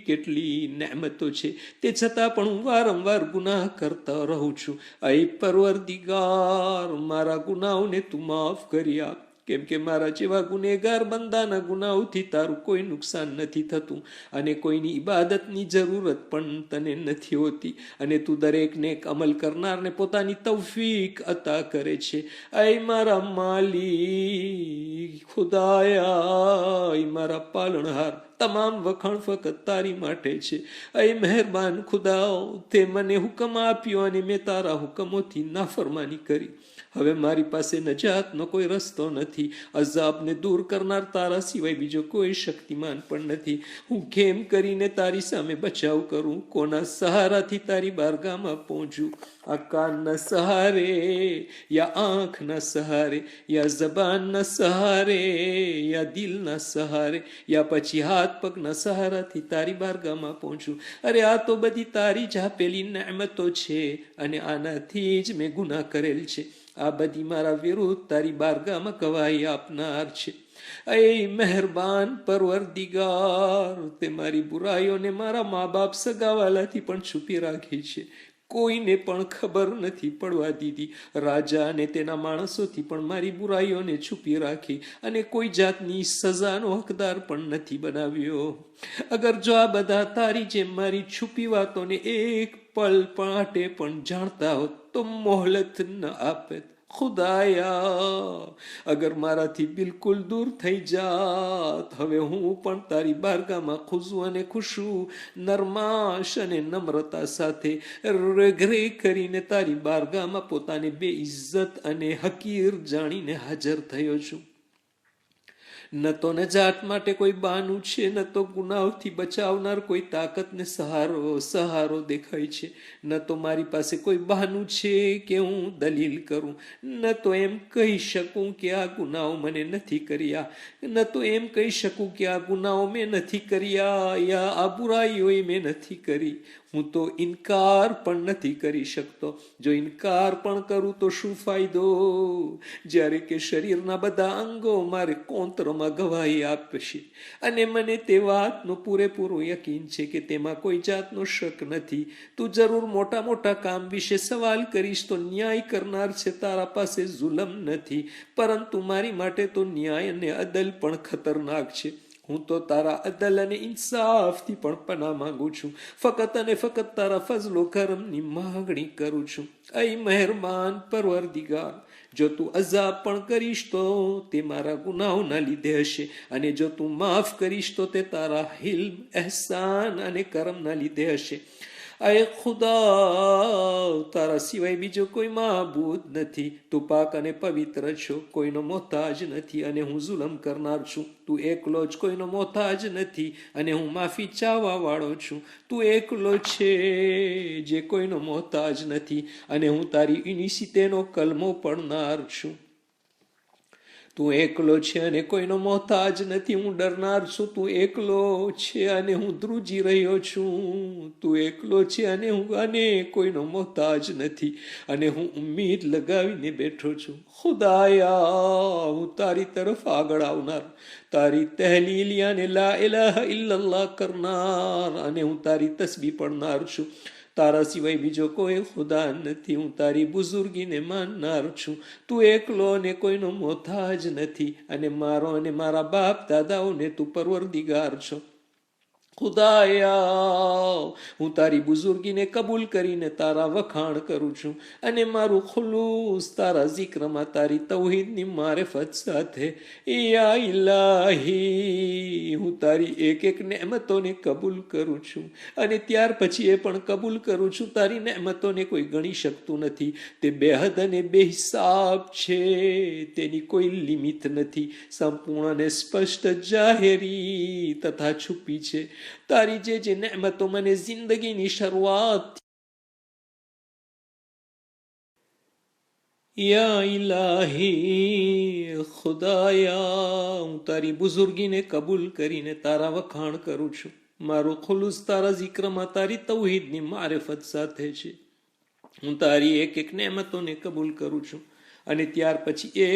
કેટલી નેમતો છે. તે છતાં પણ હું વારંવાર ગુનાહ કરતા રહું છું. અય પરવરદિગાર, મારા ગુનાઓને તું માફ કરી આપ, કેમ કે મારા જેવા ગુનેગાર બંદાના ગુનાઓથી તારું કોઈ નુકસાન નથી થતું, અને કોઈની ઇબાદતની જરૂરત પણ તને નથી હોતી, અને તું દરેકને અમલ કરનારને પોતાની તૌફીક અતા કરે છે. અય મારા માલિક ખુદાયા, મારા પાલનહાર, તમામ વખાણ ફક્ત તારી માટે છે. એ મહેરબાન ખુદાઓ, તે મને હુકમ આપ્યો અને મેં તારા હુકમોથી નાફરમાની કરી. હવે મારી પાસે નજાતનો કોઈ રસ્તો નથી. અઝાબને દૂર કરનાર તારા સિવાય બીજો કોઈ શક્તિમાન પણ નથી. હું કેમ કરીને તારી સામે બચાવ કરું? કોના સહારાથી તારી બારગામાં પહોંચું? આ કાનના સહારે, યા આંખના સહારે, યા જબાનના સહારે, યા દિલના સહારે, યા પછી હાથ પગના સહારાથી તારી બારગામાં પહોંચું? અરે આ તો બધી તારી જ આપેલી નેમતો છે અને આનાથી જ મેં ગુનાહ કરેલ છે. આ બધી મારા વિરુદ્ધ તારી બારગામાં ગવાહી આપનાર છે. એ મહેરબાન પરવરદિગાર, તે મારી બુરાઈઓને મારા મા બાપ સગાવાલાથી પણ છુપી રાખી છે. કોઈને પણ ખબર નથી પડવા દીધી. રાજા અને તેના માણસોથી પણ મારી બુરાઈઓને છુપી રાખી અને કોઈ જાતની સજાનો હકદાર પણ નથી બનાવ્યો. અગર જો આ બધા તારી જેમ મારી છુપી વાતોને એક પલ માટે પણ જાણતા હોત તો મોહલત ન આપત. ખુદાયા, અગર મારાથી બિલકુલ દૂર થઈ જાત, હવે હું પણ તારી બારગામાં ખુશુ અને ખુશુ, નરમાશ અને નમ્રતા સાથે રેઘરે કરીને તારી બારગામાં પોતાને બે ઇજ્જત અને હકીર જાણીને હાજર થયો છું. ન તો નજાત માટે કોઈ બહાનું છે, ન તો ગુનાહથી બચાવનાર કોઈ તાકાતને સહારો દેખાય છે. ન તો મારી પાસે કોઈ બહાનું છે કે હું દલીલ કરું. ન તો એમ કહી શકું કે આ ગુનાઓ મને નથી કર્યા, ન તો એમ કહી શકું કે આ ગુનાઓ મેં નથી કર્યા યા આ બુરાઈઓ મેં નથી કરી. હું તો ઇનકાર પણ નથી કરી શકતો. જો ઇનકાર પણ કરું તો શું ફાયદો, જ્યારે કે શરીરના બધા અંગો મારે કોંતરમાં ગવાહી આપશે અને મને તે વાતનું પૂરેપૂરું યકીન છે કે તેમાં કોઈ જાતનો શક નથી. તું જરૂર મોટા મોટા કામ વિશે સવાલ કરીશ તો ન્યાય કરનાર છે તારા પાસે જુલમ નથી, પરંતુ મારી માટે તો ન્યાય અને અદલ પણ ખતરનાક છે. હું તો તારા અદલ અને ઇન્સાફથી પણ પનાહ માંગુ છું. ફકત અને ફકત તારા ફઝલો કરમની માંગણી કરું છું. ऐ મહેરબાન પરવરદિગાર, જો તું અઝાબ પણ કરીશ તો તે મારા ગુનાહોના લીધે હશે, અને જો તું માફ કરીશ તો તે તારા હિલ્મ, એહસાન અને કરમના લીધે હશે. ऐ ખુદા, તારા સિવાય બીજો કોઈ માબૂદ નથી. તું પાક અને પવિત્ર છો, કોઈનો મોહતાજ નથી અને હું જુલમ કરનાર છું. તું એકલો જ કોઈનો મોહતાજ નથી અને હું માફી ચાહવા વાળો છું. તું એકલો છે જે કોઈનો મોહતાજ નથી અને હું તારી ઇનિસિતેનો કલમો પડનાર છું. તું એકલો છે અને કોઈનો મોહતાજ નથી, હું ડરનાર છું. તું એકલો છે અને હું ધ્રુજી રહ્યો છું. તું એકલો છે અને કોઈનો મોહતાજ નથી અને હું ઉમ્મીદ લગાવીને બેઠો છું. ખુદાયા, હું તારી તરફ આગળ આવનાર, તારી તહલીલ યાને લા ઇલાહા ઇલ્લલ્લાહ કરનાર અને હું તારી તસ્બીહ પડનાર છું. તારા સિવાય બીજો કોઈ ખુદા નથી. હું તારી બુઝુર્ગીને માનનાર છું. તું એકલો અને કોઈનો મોહતાજ નથી અને મારો અને મારા બાપ દાદાઓને તું પરવરદિગાર છો. ખુદાયા, હું તારી બુઝુર્ગીને કબૂલ કરીને તારા વખાણ કરું છું અને મારું ખુલૂસ તારા zikરમાં તારી તૌહીદની મારિફત સાથે. યા ઇલાહી, હું તારી એક એક નેમતોને કબૂલ કરું છું અને ત્યાર પછી એ પણ કબૂલ કરું છું તારી નેમતોને કોઈ ગણી શકતું નથી. તે બેહદ અને બેહિસાબ છે, તેની કોઈ લિમિટ નથી. સંપૂર્ણ અને સ્પષ્ટ, જાહેરી તથા છુપી છે. તારી જે નેમતો મને જિંદગીની શરૂઆત યા ઇલાહી ખુદાયા, હું તારી બુઝુર્ગીને કબૂલ કરીને તારા વખાણ કરું છું. મારું ખુલુસ તારા zikરમાં તારી તૌહીદની મારિફત સાથે છે. હું તારી એક એક નેમતોને કબૂલ કરું છું અને ત્યાર પછી એ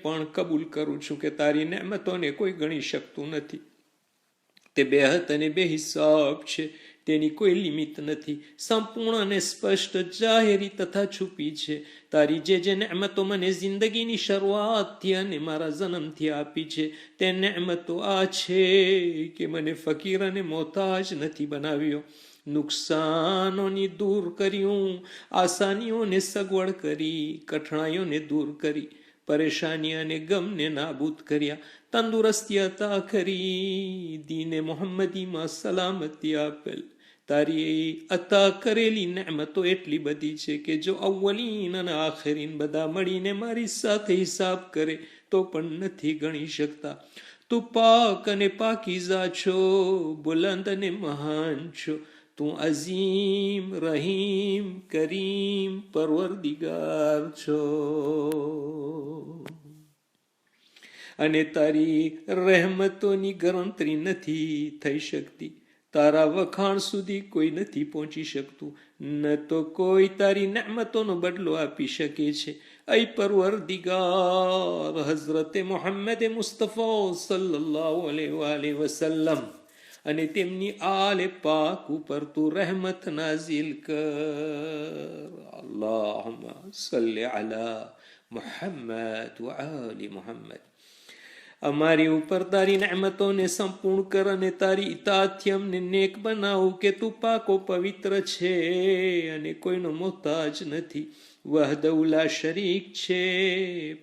પણ કબૂલ કરું છું કે તારી નેમતોને કોઈ ગણી શકતું નથી. તે બેહદ અને બેહિસાબ છે, તેની કોઈ લિમિટ નથી. સંપૂર્ણ અને સ્પષ્ટ, જાહેરી તથા છુપી છે. તારી જે નેમતો મને જિંદગીની શરૂઆતથી અને મારા જન્મથી આપી છે, તે નેમતો આ છે કે મને ફકીર અને મોહતાજ નથી બનાવ્યો. નુકસાનોને દૂર કર્યું, આસાનીઓને સગવડ કરી, કઠણાઈઓને દૂર કરી. પરેશાની અને ગમને નાબૂદ કર્યા, તંદુરસ્તી અતા કરી, દીને મોહમ્મદીમાં સલામતી આપેલ. તારી અતા કરેલી નેમતો એટલી બધી છે કે જો અવ્વલીન અને આખરીન બધા મળીને મારી સાથે હિસાબ કરે તો પણ નથી ગણી શકતા. તું પાક અને પાકીઝા છો, બુલંદ અને મહાન છો. તું અઝીમ, રહીમ, કરીમ, પરવરદિગાર છો. અને તારી રહેમતોની ગણતરી નથી થઈ શકતી. તારા વખાણ સુધી કોઈ નથી પહોંચી શકતું, ન તો કોઈ તારી નેમતોનો બદલો આપી શકે છે. ऐ परवरदिगार હઝરતે મોહમ્મદ મુસ્તફા સલ્લલ્લાહુ અલૈહિ વસલ્લમ અને તેમની આલે પાક ઉપર તું રહેમત નાઝિલ કર. અલ્લાહુમ્મા સલ્લિ અલા મુહમ્મદ વ આલી મુહમ્મદ. અમારી ઉપર તારી નેમતોને સંપૂર્ણ કર અને તારી ઇતાઅતથી અમને નેક બનાવ કે તું પાકો પવિત્ર છે અને કોઈનો મોહતાજ નથી. વહદહુ લા શરીક છે.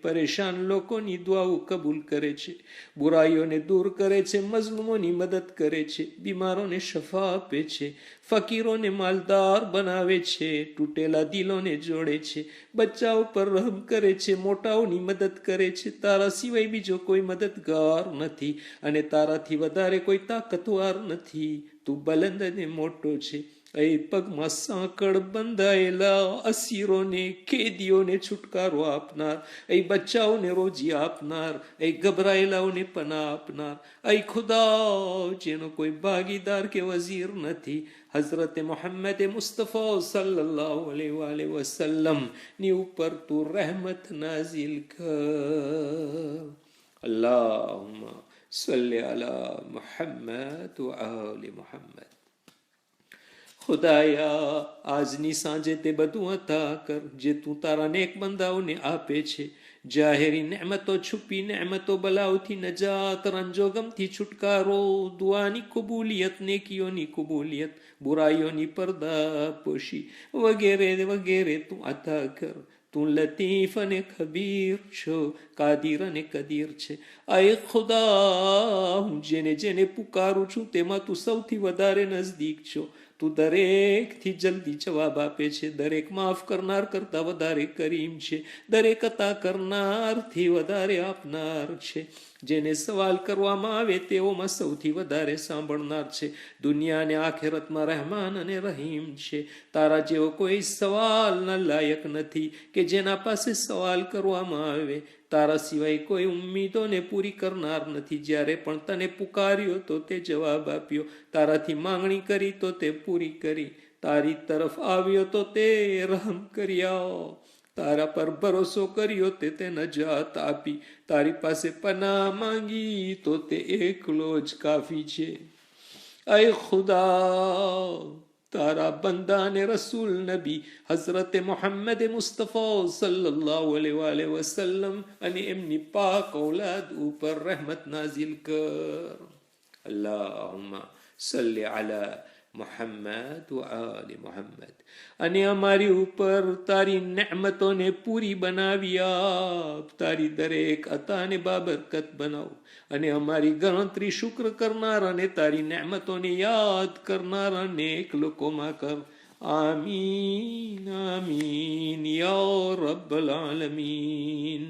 પરેશાન લોકોની દુઆઓ કબૂલ કરે છે, બુરાઈઓને દૂર કરે છે, મઝલુમોની મદદ કરે છે, બીમારોને શફા આપે છે, ફકીરોને માલદાર બનાવે છે, તૂટેલા દિલોને જોડે છે, બચ્ચાઓ પર રહમ કરે છે, મોટાઓની મદદ કરે છે. તારા સિવાય બીજો કોઈ મદદગાર નથી અને તારાથી વધારે કોઈ તાકતવાર નથી. તું બલંદ અને મોટો છે. એ પગમાં સાંકળ બંધાયેલા અસીરોને, કેદીઓને છુટકારો આપનાર, એ બચ્ચાઓને રોજી આપનાર, એ ગભરાયેલાઓને પનાહ આપનાર, એ ખુદા જેનો કોઈ ભાગીદાર કે વઝીર નથી. હઝરતે મોહમ્મદ મુસ્તફા સલ્લલ્લાહુ અલૈહિ વસલ્લમ ની ઉપર તું રહેમત નાઝિલ કર. અલ્લાહુમ્મા સલ્લિ અલા મુહમ્મદ વ આલી મુહમ્મદ. ખુદાયા, આજની સાંજે તે બધું અતા કર જે તું તારા નેક બંદાઓને આપે છે. જાહેરી નેમતો, છુપી નેમતો, બલાઓથી નજાત, રંજોગમથી છુટકારો, દુઆની કબૂલિયત, નેકીઓની કબૂલિયત, બુરાઈઓની પડદા પોશી વગેરે વગેરે તું અતા કર. તું લતીફ અને ખબીર છો, કાદિર અને કદીર છે. આય ખુદા, હું જેને જેને પુકારું છું તેમાં તું સૌથી વધારે નજદીક છો. તું દરેકથી જલ્દી જવાબ આપે છે. દરેક માફ કરનાર કરતા વધારે કરીમ છે. દરેક અતા કરનારથી વધારે આપનાર છે. જેને સવાલ કરવામાં આવે તેઓમાં સૌથી વધારે સાંભળનાર છે. દુનિયા અને આખેરતમાં રહેમાન અને રહીમ છે. તારા જેવો કોઈ સવાલના લાયક નથી કે જેના પાસે સવાલ કરવામાં આવે. તારા સિવાય કોઈ ઉમ્મીદોને પૂરી કરનાર નથી. જ્યારે પણ તને પુકાર્યો તો તે જવાબ આપ્યો, તારાથી માંગણી કરી તો તે પૂરી કરી, તારી તરફ આવ્યો તો તે રહમ કર્યા, તારા પર ભરોસો કર્યો તે નજાત આપી, તારી પાસે પનાહ માંગી તો તે એકલો જ કાફી છે. અય ખુદા, તારા બંદા ને રસૂલ નબી હઝરતે મોહમ્મદ મુસ્તફા સલ્લલ્લાહુ અલૈહિ વસલ્લમ અને એમની પાક ઔલાદ ઉપર રહેમત નાઝિલ કર. અલ્લાહુમ્મા સલ્લિ અલા મુહમ્મદ વ આલી મુહમ્મદ. અને અમારી ઉપર તારી નેમતોને પૂરી બનાવી આપ. તારી દરેક અતાને બાબરકત બનાવ અને અમારી ગણતરી શુક્ર કરનાર અને તારી નેમતોને યાદ કરનાર અનેક લોકોમાં કર. આમીન આમીન યા રબ્બલ આલમીન.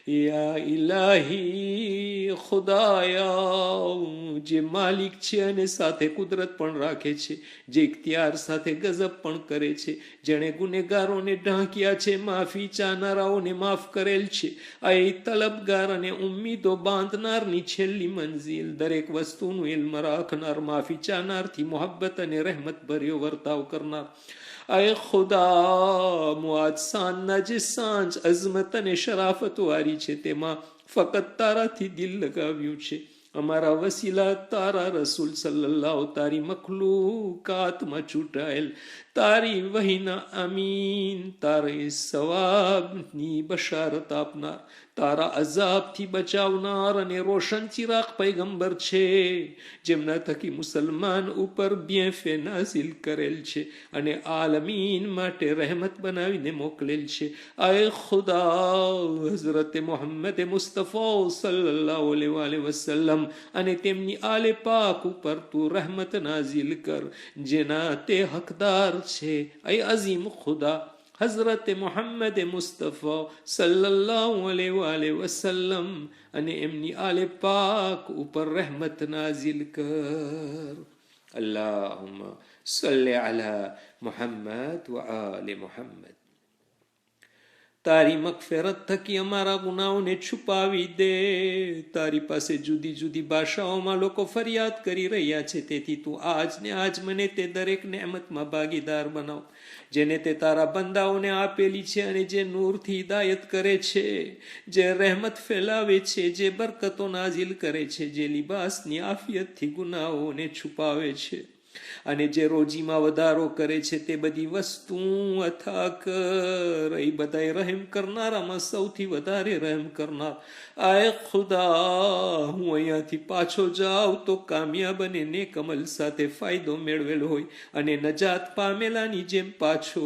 યા ઇલાહી, ખુદાયા, જે માલિક છે અને સાથે કુદરત પણ રાખે છે, જે ઇખ્તિયાર સાથે ગઝબ પણ કરે છે, જેણે ગુનેગારોને ઢાંક્યા છે, માફી ચાહનારાઓને માફ કરેલ છે. આ તલબગાર અને ઉમ્મીદો બાંધનારની છેલ્લી મંઝિલ, દરેક વસ્તુનું ઇલ્મ રાખનાર, માફી ચાહનારથી મોહબ્બત અને રહેમત ભર્યો વર્તાવ કરનાર. અય ખુદા, મુઆદ સાંજના જે સાંજ અઝમત અને શરાફત વાળી છે તેમાં ફકત તારાથી દિલ લગાવ્યું છે. અમારા વસીલા તારા રસૂલ સલ્લલ્લાહુ, તારી મખલૂકાતમાં છૂટાયેલ તારી વહીના અમીન, તારી સવાબની બશારત આપનાર, તારા અઝાબથી બચાવનાર અને રોશન ચિરાગ પૈગંબર છે, જેમના થકી મુસલમાન ઉપર બિયફે નાઝિલ કરેલ છે અને આલમીન માટે રહેમત બનાવીને મોકલેલ છે. આય ખુદા, હઝરત મોહમ્મદ મુસ્તફા સલ્લલ્લાહુ અલૈહિ વસલ્લમ અને તેમની આલે પાક ઉપર તું રહેમત નાઝિલ કર, જેના તે હકદાર છે. આય અઝીમ ખુદા, હઝરત મોહમ્મદ મુસ્તફા સલ્લલ્લાહુ અલૈહિ વસલ્લમ અને એમની આલે પાક ઉપર રહેમત નાઝિલ કર. અલ્લાહુમ્મા સલ્લી અલા મુહમ્મદ વ આલે મુહમ્મદ. તારી મગફિરત થકી અમારા ગુનાઓને છુપાવી દે. તારી પાસે જુદી જુદી ભાષાઓમાં લોકો ફરિયાદ કરી રહ્યા છે, તેથી તું આજ ને આજ મને તે દરેક નેમતમાં ભાગીદાર બનાવ જેને તે તારા બંદાઓને આપેલી છે, અને જે નૂરથી હિદાયત કરે છે, જે રહેમત ફેલાવે છે, જે બરકતો નાઝિલ કરે છે, જે લિબાસની આફિયતથી ગુનાઓને છુપાવે છે, અને જે રોજીમાં વધારો કરે છે, તે બધી વસ્તુ અથા કર. એ બધાય રહેમ કરનારામાં સૌથી વધારે રહેમ કરનાર. આય ખુદા, હું અહીંયાથી પાછો જાઉં તો કામયાબ અને નેક અમલ સાથે ફાયદો મેળવેલો હોય અને નજાત પામેલાની જેમ પાછો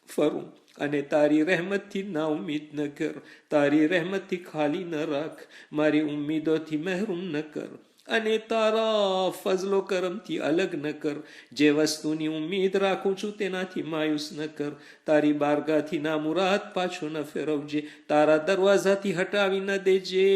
ફરું, અને તારી રહેમતથી ના ઉમ્મીદ ન કર. તારી રહેમતથી ખાલી ન રાખ, મારી ઉમ્મીદોથી મહેરૂમ ન કર, અને તારા ફઝલો કરમથી અલગ ન કર. જે વસ્તુની ઉમ્મીદ રાખું છું તેનાથી માયુસ ન કર. તારી બારગાથી નામુરાદ પાછો ન ફેરવજે, તારા દરવાજાથી હટાવી ન દેજે.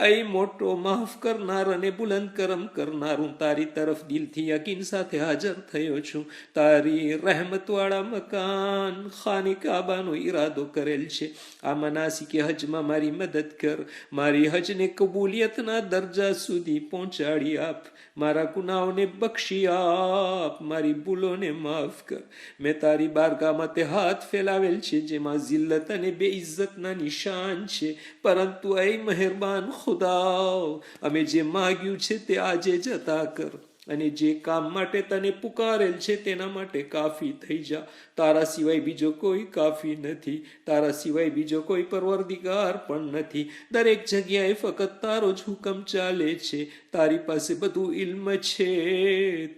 એ મોટો માફ કરનાર અને બુલંદ કરમ કરનાર, હું તારી તરફ દિલથી યકીન સાથે હાજર થયો છું. તારી રહેમતવાળા મકાન ખાને કાબાનો ઈરાદો કરેલ છે. આ મનાસિકે હજમાં મારી મદદ કર. મારી હજને કબૂલિયતના દરજા સુધી પહોંચાડી આપ. મારા ગુનાઓને બક્ષી આપ, મારી ભૂલોને માફ કર. મેં તારી બારગામાં તે હાથ ફેલાવેલ છે જેમાં જિલ્લત અને બેઇજ્જતના નિશાન છે, પરંતુ એ મહેરબાન ખુદા, અમે જે માગ્યું છે તે આજે જ અતા કર, અને જે કામ માટે તને પુકારેલ છે તેના માટે કાફી થઈ જા. તારા સિવાય બીજો કોઈ કાફી નથી, તારા સિવાય બીજો કોઈ પરવરદિગાર પણ નથી. દરેક જગ્યાએ ફક્ત તારો જ હુકમ ચાલે છે. તારી પાસે બધું ઇલ્મ છે.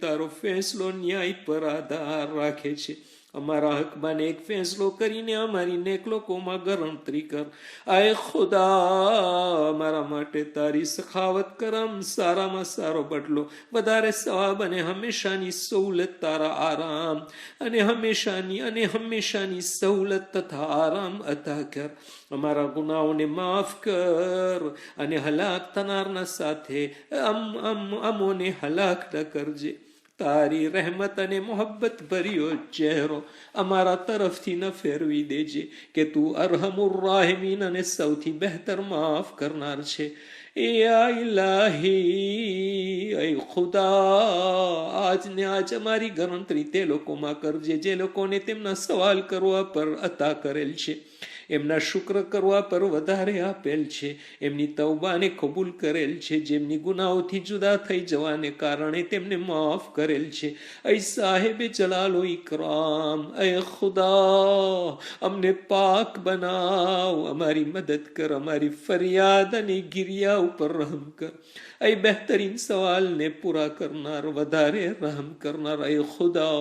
તારો ફેંસલો ન્યાય પર આધાર રાખે છે. અમારા હકમાં એક ફેંસલો કરીને અમારી નેક લોકોમાં ગણતરી કર. આય ખુદા, અમારા માટે તારી સખાવત કરમ, સારામાં સારો બદલો, વધારે સવાબ અને હંમેશાની સહુલત, તારા આરામ અને હંમેશાની સહુલત તથા આરામ અતા કર. અમારા ગુનાઓને માફ કર અને હલાક થનારના સાથે અમોને હલાક ન કરજે. તારી રહેમત અને મોહબ્બત ભર્યો ચહેરો અમારા તરફથી ન ફેરવી દેજે, કે તું અરહમુર રાહિમીન અને સૌથી બહેતર માફ કરનાર છે. યા ઇલાહી, એ ખુદા, આજ ને આજ અમારી ગણતરી તે લોકોમાં કરજે જે લોકોને તેમના સવાલ કરવા પર અતા કરેલ છે, એમના શુક્ર કરવા પર વધારે આપેલ છે, એમની તૌબાને કબૂલ કરેલ છે, જેમની ગુનાઓથી જુદા થઈ જવાને કારણે તેમને માફ કરેલ છે. એ સાહેબે જલાલો ઇકરામ, એ ખુદા, અમને પાક બનાવ, અમારી મદદ કર, અમારી ફરિયાદ અને ગિરિયા ઉપર રહમ કર. એ બહેતરીન સવાલને પૂરા કરનાર, વધારે રહમ કરનાર, એ ખુદા,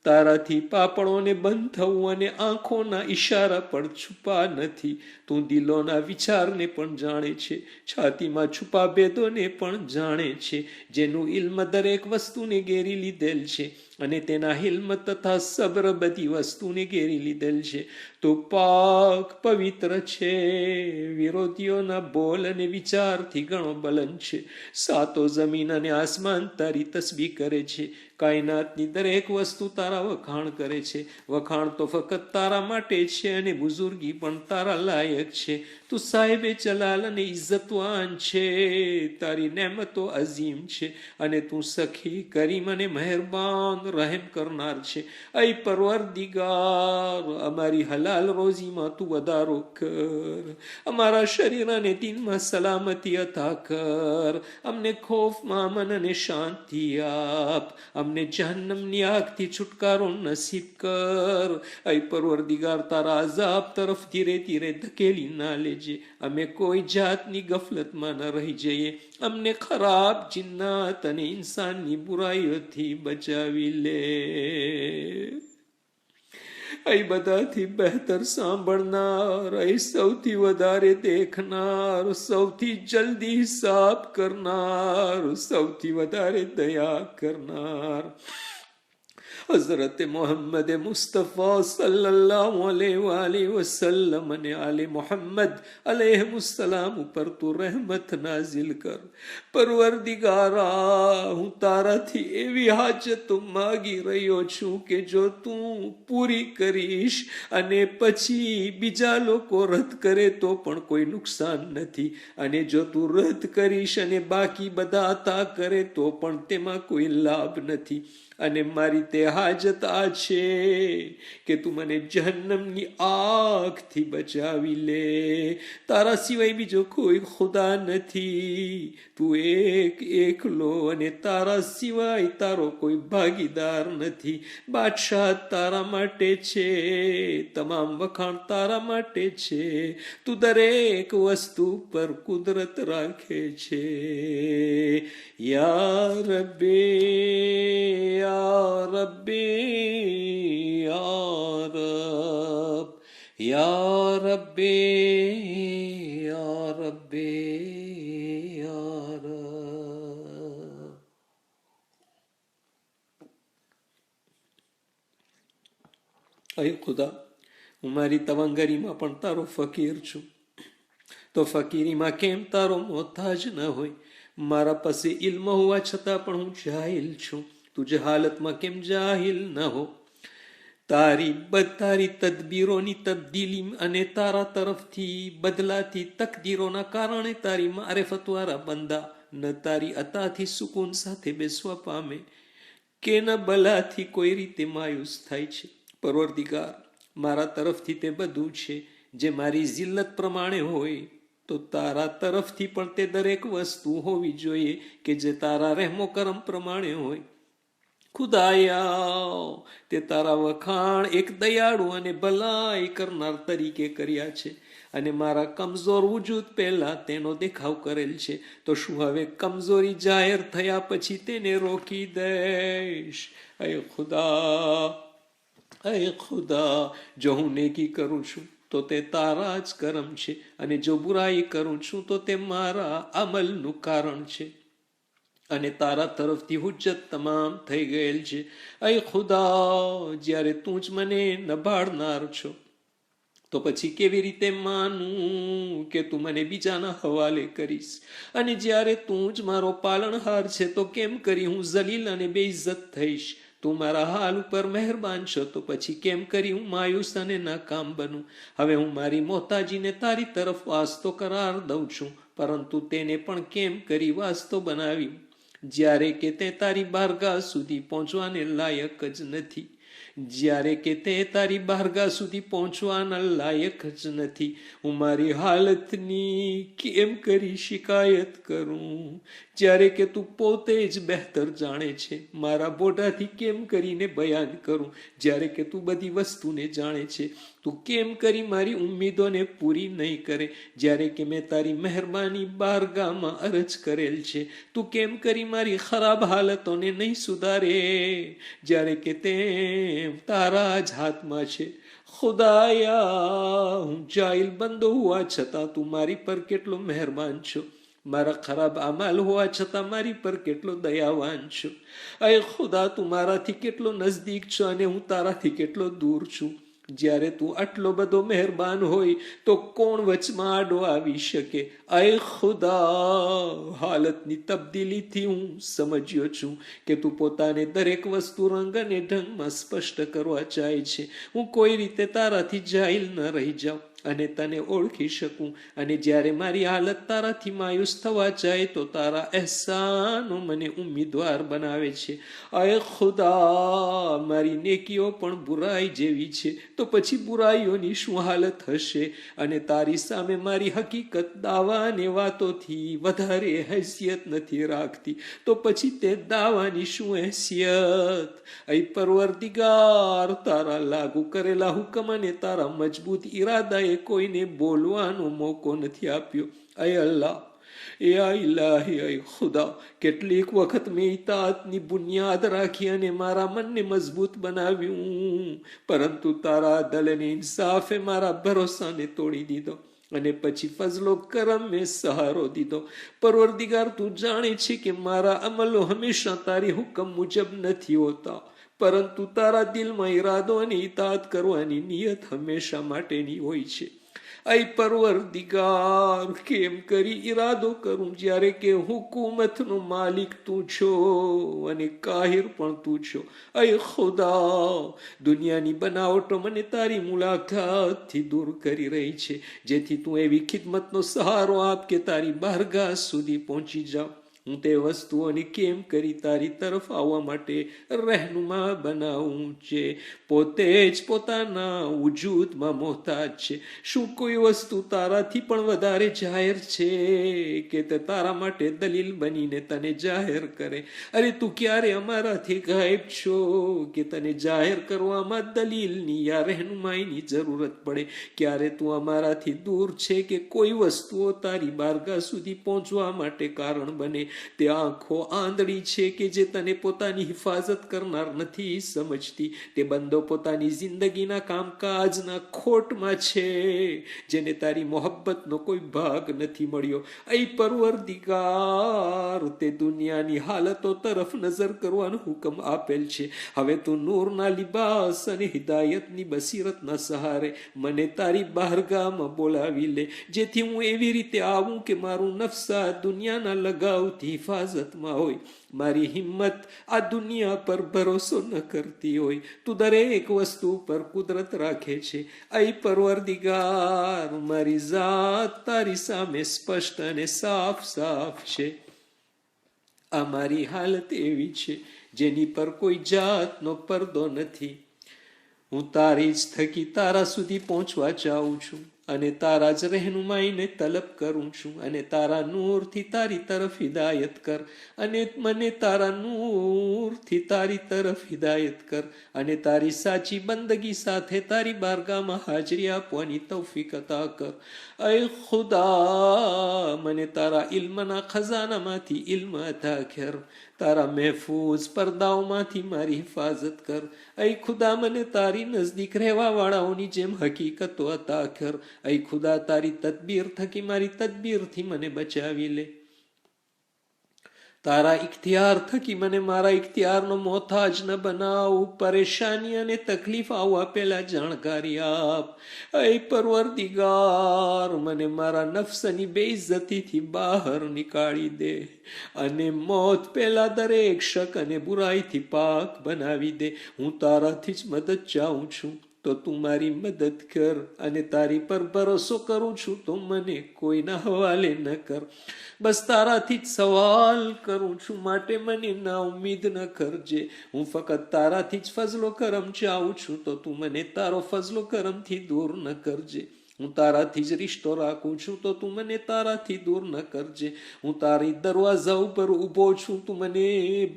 તારાથી પાપણોને બંધ થવું અને આંખોના ઈશારા પણ છુપા નથી. તું દિલોના વિચારને પણ જાણે છે, છાતીમાં છુપા ભેદોને પણ જાણે છે, જેનું ઇલ્મ દરેક વસ્તુને ઘેરી લીધેલ છે, અને તેના હિલ્મ તથા સબ્ર બધી વસ્તુને ઘેરી લીધેલ છે. તો પાક પવિત્ર છે, વિરોધીઓના બોલ અને વિચારથી ઘણો બલંદ છે. સાતો જમીન અને આસમાન તારી તસ્બીહ કરે છે. કાયનાતની દરેક વસ્તુ તારા વખાણ કરે છે. વખાણ તો ફક્ત તારા માટે છે, અને બુઝુર્ગી પણ તારા લાયક છે. તું સાહેબે જલાલ અને ઇજ્જતવાન છે. તારી નેમતો અઝીમ છે, અને તું સખી, કરીમ અને મહેરબાન, રહેમ કરનાર છે. ऐ પરવરદિગાર, અમારી હલાલ રોજીમાં તું વધારો કર, અમારા શરીર અને દિનમાં સલામતી અતા કર, અમને ખોફમાં અમન અને શાંતિ આપ, અમને જહન્નમની આગથી છુટકારો નસીબ કર. ऐ પરવરદિગાર, તારા અઝાબ તરફ ધીરે ધીરે ધકેલી ના લેજે, અમે કોઈ જાતની ગફલતમાં ન રહી જઈએ, અમને ખરાબ જિન્નાત અને ઇન્સાનની બુરાઈઓથી બચાવી લે. ऐ બધાથી બહેતર સાંભળનાર, ऐ સૌથી વધારે દેખનાર, સૌથી જલ્દી હિસાબ કરનાર, સૌથી વધારે દયા કરનાર હઝરત મોહમ્મદ મુસ્તફા સલ્લલ્લાહુ અલૈહિ વસલ્લમ અને આલે મોહમ્મદ અલૈહિસ્સલામ ઉપર તું રહેમત નાઝિલ કર. પરવરદિગારા, હું તારાથી એવી હાજત માગી રહ્યો છું કે જો તું પૂરી કરીશ અને પછી બીજા લોકો રદ કરે તો પણ કોઈ નુકસાન નથી, અને જો તું રદ કરીશ અને બાકી બધા અતા કરે તો પણ તેમાં કોઈ લાભ નથી. અને મારી તે હાજત આ છે કે તું મને જહન્નમની આગથી બચાવી લે. તારા સિવાય બીજો કોઈ ખુદા નથી, તું એક એકલો, અને તારા સિવાય તારો કોઈ ભાગીદાર નથી. બાદશાહ તારા માટે છે, તમામ વખાણ તારા માટે છે, તું દરેક વસ્તુ પર કુદરત રાખે છે. યા રબ્બે યા રબ્બે યા રબ, યા રબ્બે યા રબ્બે યા રબ. ऐ ખુદા, હું મારી તવંગરીમાં પણ તારો ફકીર છું, તો ફકીરીમાં કેમ તારો મોહતાજ ન હોય? મારા પાસે ઇલ્મ હોવા છતાં પણ હું જાહિલ છું, તું જહાલતમાં કેમ જાહિલ ન હો? તારી તદબીરોની તબદીલી અને તારા તરફથી બદલાતી તકદીરોના કારણે તારી મારિફતવાળા બંદા ન તારી અતાથી સુકૂન સાથે બેસવા પામે કે ન બલાથી કોઈ રીતે માયુસ થાય છે. પરવરદિગાર, મારા તરફથી તે બધું છે જે મારી જિલ્લત પ્રમાણે હોય, તો તારા તરફથી પણ તે દરેક વસ્તુ હોવી જોઈએ કે જે તારા રહેમો કરમ પ્રમાણે હોય. ખુદાયા, તે તારા વખાણ એક દયાળુ અને ભલાઈ કરનાર તરીકે કર્યા છે, અને મારા કમજોર વજૂદ પહેલા તેનો દેખાવ કરેલ છે, તો શું હવે કમજોરી જાહેર થયા પછી તેને રોકી દઈશ? ऐ ખુદા, ऐ ખુદા, જો હું નેકી કરું છું તો તે તારા જ કરમ છે, અને જો બુરાઈ કરું છું તો તે મારા અમલનું કારણ છે, અને તારા તરફથી હુજ્જત તમામ થઈ ગયેલ છે. ऐ ખુદા, જ્યારે તું જ મને નભાડનાર છો તો પછી કેવી રીતે માનું કે તું મને બીજાના હવાલે કરીશ? અને જ્યારે તું જ મારો પાલનહાર છે તો કેમ કરી હું જલીલ અને બેઇજ્જત થઈશ? તું મારા હાલ ઉપર મહેરબાન છો તો પછી કેમ કરી હું માયુસ અને નાકામ બનું? હવે હું મારી મોહતાજીને તારી તરફ વાસ્તો કરાર દઉં છું, પરંતુ તેને પણ કેમ કરી વાસ્તો બનાવી, જ્યારે કે તે તારી બારગાહ સુધી પહોંચવાને લાયક જ નથી. જ્યારે કે તે તારી બારગાહ સુધી પહોંચવાના લાયક જ નથી, હું મારી હાલતની કેમ કરી શિકાયત કરું? જ્યારે કે તું પોતે જ બહેતર જાણે છે, મારા બોઢાથી કેમ કરીને બયાન કરું? જ્યારે કે તું બધી વસ્તુને જાણે છે, તું કેમ કરી મારી ઉમ્મીદોને પૂરી નહીં કરે? જ્યારે કે મેં તારી મહેરબાની બારગાહમાં અરજ કરેલ છે, તું કેમ કરી મારી ખરાબ હાલતોને નહીં સુધારે? જ્યારે કે તે તારા જ હાથમાં છે. ખુદાયા, હું જાહિલ બંદો હોવા છતાં તું મારી પર કેટલો મહેરબાન છો, મારા ખરાબ અમાલ હોવા છતાં મારી પર કેટલો દયાવાન છો. ऐ ખુદા, તું મારાથી કેટલો નજદીક છો અને હું તારાથી કેટલો દૂર છું. જ્યારે તું આટલો બધો મહેરબાન હોય તો કોણ વચમાં આડો આવી શકે? ऐ ખુદા, હાલતની તબદીલીથી હું સમજ્યો છું કે તું પોતાને દરેક વસ્તુ રંગ અને ઢંગમાં સ્પષ્ટ કરવા ચાહે છે. હું કોઈ રીતે તારાથી જાહિલ ન રહી જાઉં, અને તને ઓળખી શકું. અને જ્યારે મારી હાલત તારાથી માયુસ થવા જાય તો તારા અહેસાનો મને ઉમ્મીદવાર બનાવે છે. અય ખુદા, મારી નેકીઓ પણ બુરાઈ જેવી છે, તો પછી બુરાઈઓની શું હાલત હશે? અને તારી સામે મારી હકીકત દાવાને વાતોથી વધારે હેસિયત નથી રાખતી, તો પછી તે દાવાની શું હેસિયત? અય પરવરદિગાર, તારા લાગુ કરેલા હુકમ અને તારા મજબૂત ઈરાદાએ કોઈને બોલવાનો મોકો નથી આપ્યો. અય અલ્લાહ, યા ઇલાહી, અય ખુદા, કેટલીક વખત મેં ઇતાઅતની બુનિયાદ રાખી અને મારા મનને મજબૂત બનાવ્યું, પરંતુ તારા દલને ઇન્સાફે મારા ભરોસાને તોડી દીધો અને પછી ફઝલો કરમ મેં સહારો દીધો. પરવરદિગાર, તું જાણે છે કે મારા અમલો હંમેશા તારી હુકમ મુજબ નથી હોતા, પરંતુ તારા દિલમાં ઈરાદો અને ઇતાઅત કરવાની નિયત હંમેશા માટેની હોય છે. અય પરવરદિગાર, કેમ કરી ઈરાદો કરું જ્યારે કે હુકુમતનો માલિક તું છો અને કાહિર પણ તું છો. અય ખુદા, દુનિયાની બનાવટો મને તારી મુલાકાતથી દૂર કરી રહી છે, જેથી તું એવી ખિદમતનો સહારો આપ કે તારી બારગાહ સુધી પહોંચી જાઉં. હું તે વસ્તુઓને કેમ કરી તારી તરફ આવવા માટે રહેનુમા બનાવું છે, પોતે જ પોતાના વજૂદમાં મોહતાજ છે. શું કોઈ વસ્તુ તારાથી પણ વધારે જાહેર છે કે તે તારા માટે દલીલ બનીને તને જાહેર કરે? અરે તું ક્યારે અમારાથી ગાયબ છો કે તને જાહેર કરવામાં દલીલની યા રહેનુમાઈની જરૂરત પડે? ક્યારે તું અમારાથી દૂર છે કે કોઈ વસ્તુઓ તારી બારગાહ સુધી પહોંચવા માટે કારણ બને? તે આંખો આંધળી છે કે જે તને પોતાની હિફાજત કરનાર નથી સમજતી. તે બંદો પોતાની જિંદગીના કામકાજના ખોટમાં છે, જેને તારી મોહબ્બતનો કોઈ ભાગ નથી મળ્યો. અય પરવરદિગાર, તે દુનિયાની હાલતો તરફ નજર કરવાનો હુકમ આપેલ છે. હવે તું નૂરના લિબાસ અને હિદાયતની બસીરતના સહારે મને તારી બારગાહમાં બોલાવી લે, જેથી હું એવી રીતે આવું કે મારું નફ્સ આ દુનિયાના લગાવથી હિફાજતમાં હોય, મારી હિંમત આ દુનિયા પર ભરોસો ન કરતી હોય. તું દરેક વસ્તુ પર કુદરત રાખે છે. અય પરવરદિગાર, મારી જાત તારી સામે સ્પષ્ટ અને સાફ સાફ છે. આ મારી હાલત એવી છે જેની પર કોઈ જાતનો પડદો નથી. હું તારી જ થકી તારા સુધી પહોંચવા ચાહું છું અને તારા જ રહેનુમાઈને તલબ કરું છું. અને તારા નૂરથી તારી તરફ હિદાયત કર, અને મને તારા નૂરથી તારી તરફ હિદાયત કર, અને તારી સાચી બંદગી સાથે તારી બારગાહમાં હાજરી આપવાની તૌફીક અતા કર. અય ખુદા, મને તારા ઇલ્મના ખજાનામાંથી ઇલ્મ અતા કર, તારા મહેફૂઝ પડદાઓમાંથી મારી હિફાજત કર. અય ખુદા, મને તારી નજદીક રહેવા વાળાઓની જેમ હકીકતો અતા કર. અય ખુદા, તારી તદબીર થકી મારી તદબીરથી મને બચાવી લે. તારા ઇખ્તિયાર થકી મને મારા ઇખ્તિયારનો મોહતાજ ન બનાવ. પરેશાની અને તકલીફ આવવા પહેલા જાણકારી આપ. અય પરવરદિગાર, મને મારા નફ્સની બેઇજ્જતીથી બહાર નીકાળી દે અને મોત પહેલા દરેક શક અને બુરાઈથી પાક બનાવી દે. હું તારાથી જ મદદ ચાહું છું, તો તું મારી મદદ કર, અને તારી પર ભરોસો કરું છું, તો મને કોઈના હવાલે ન કર. બસ તારાથી જ સવાલ કરું છું, માટે મને ના ઉમ્મીદ ન કરજે. હું ફક્ત તારાથી જ ફઝલો કરમ ચાહું છું, તો તું મને તારો ફઝલો કરમથી દૂર ન કરજે. હું તારાથી જ રિશ્તો રાખું છું, તો તું મને તારાથી દૂર ન કરજે. હું તારી દરવાજા ઉપર ઊભો છું, તું મને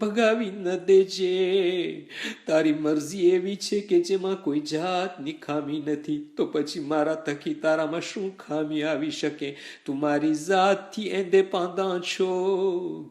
ભગાવી ન દેજે. તારી મરજી એવી છે કે જેમાં કોઈ જાતની ખામી નથી, તો પછી મારા થકી તારામાં શું ખામી આવી શકે? તું મારી જાતથી એંધે પાંદા છો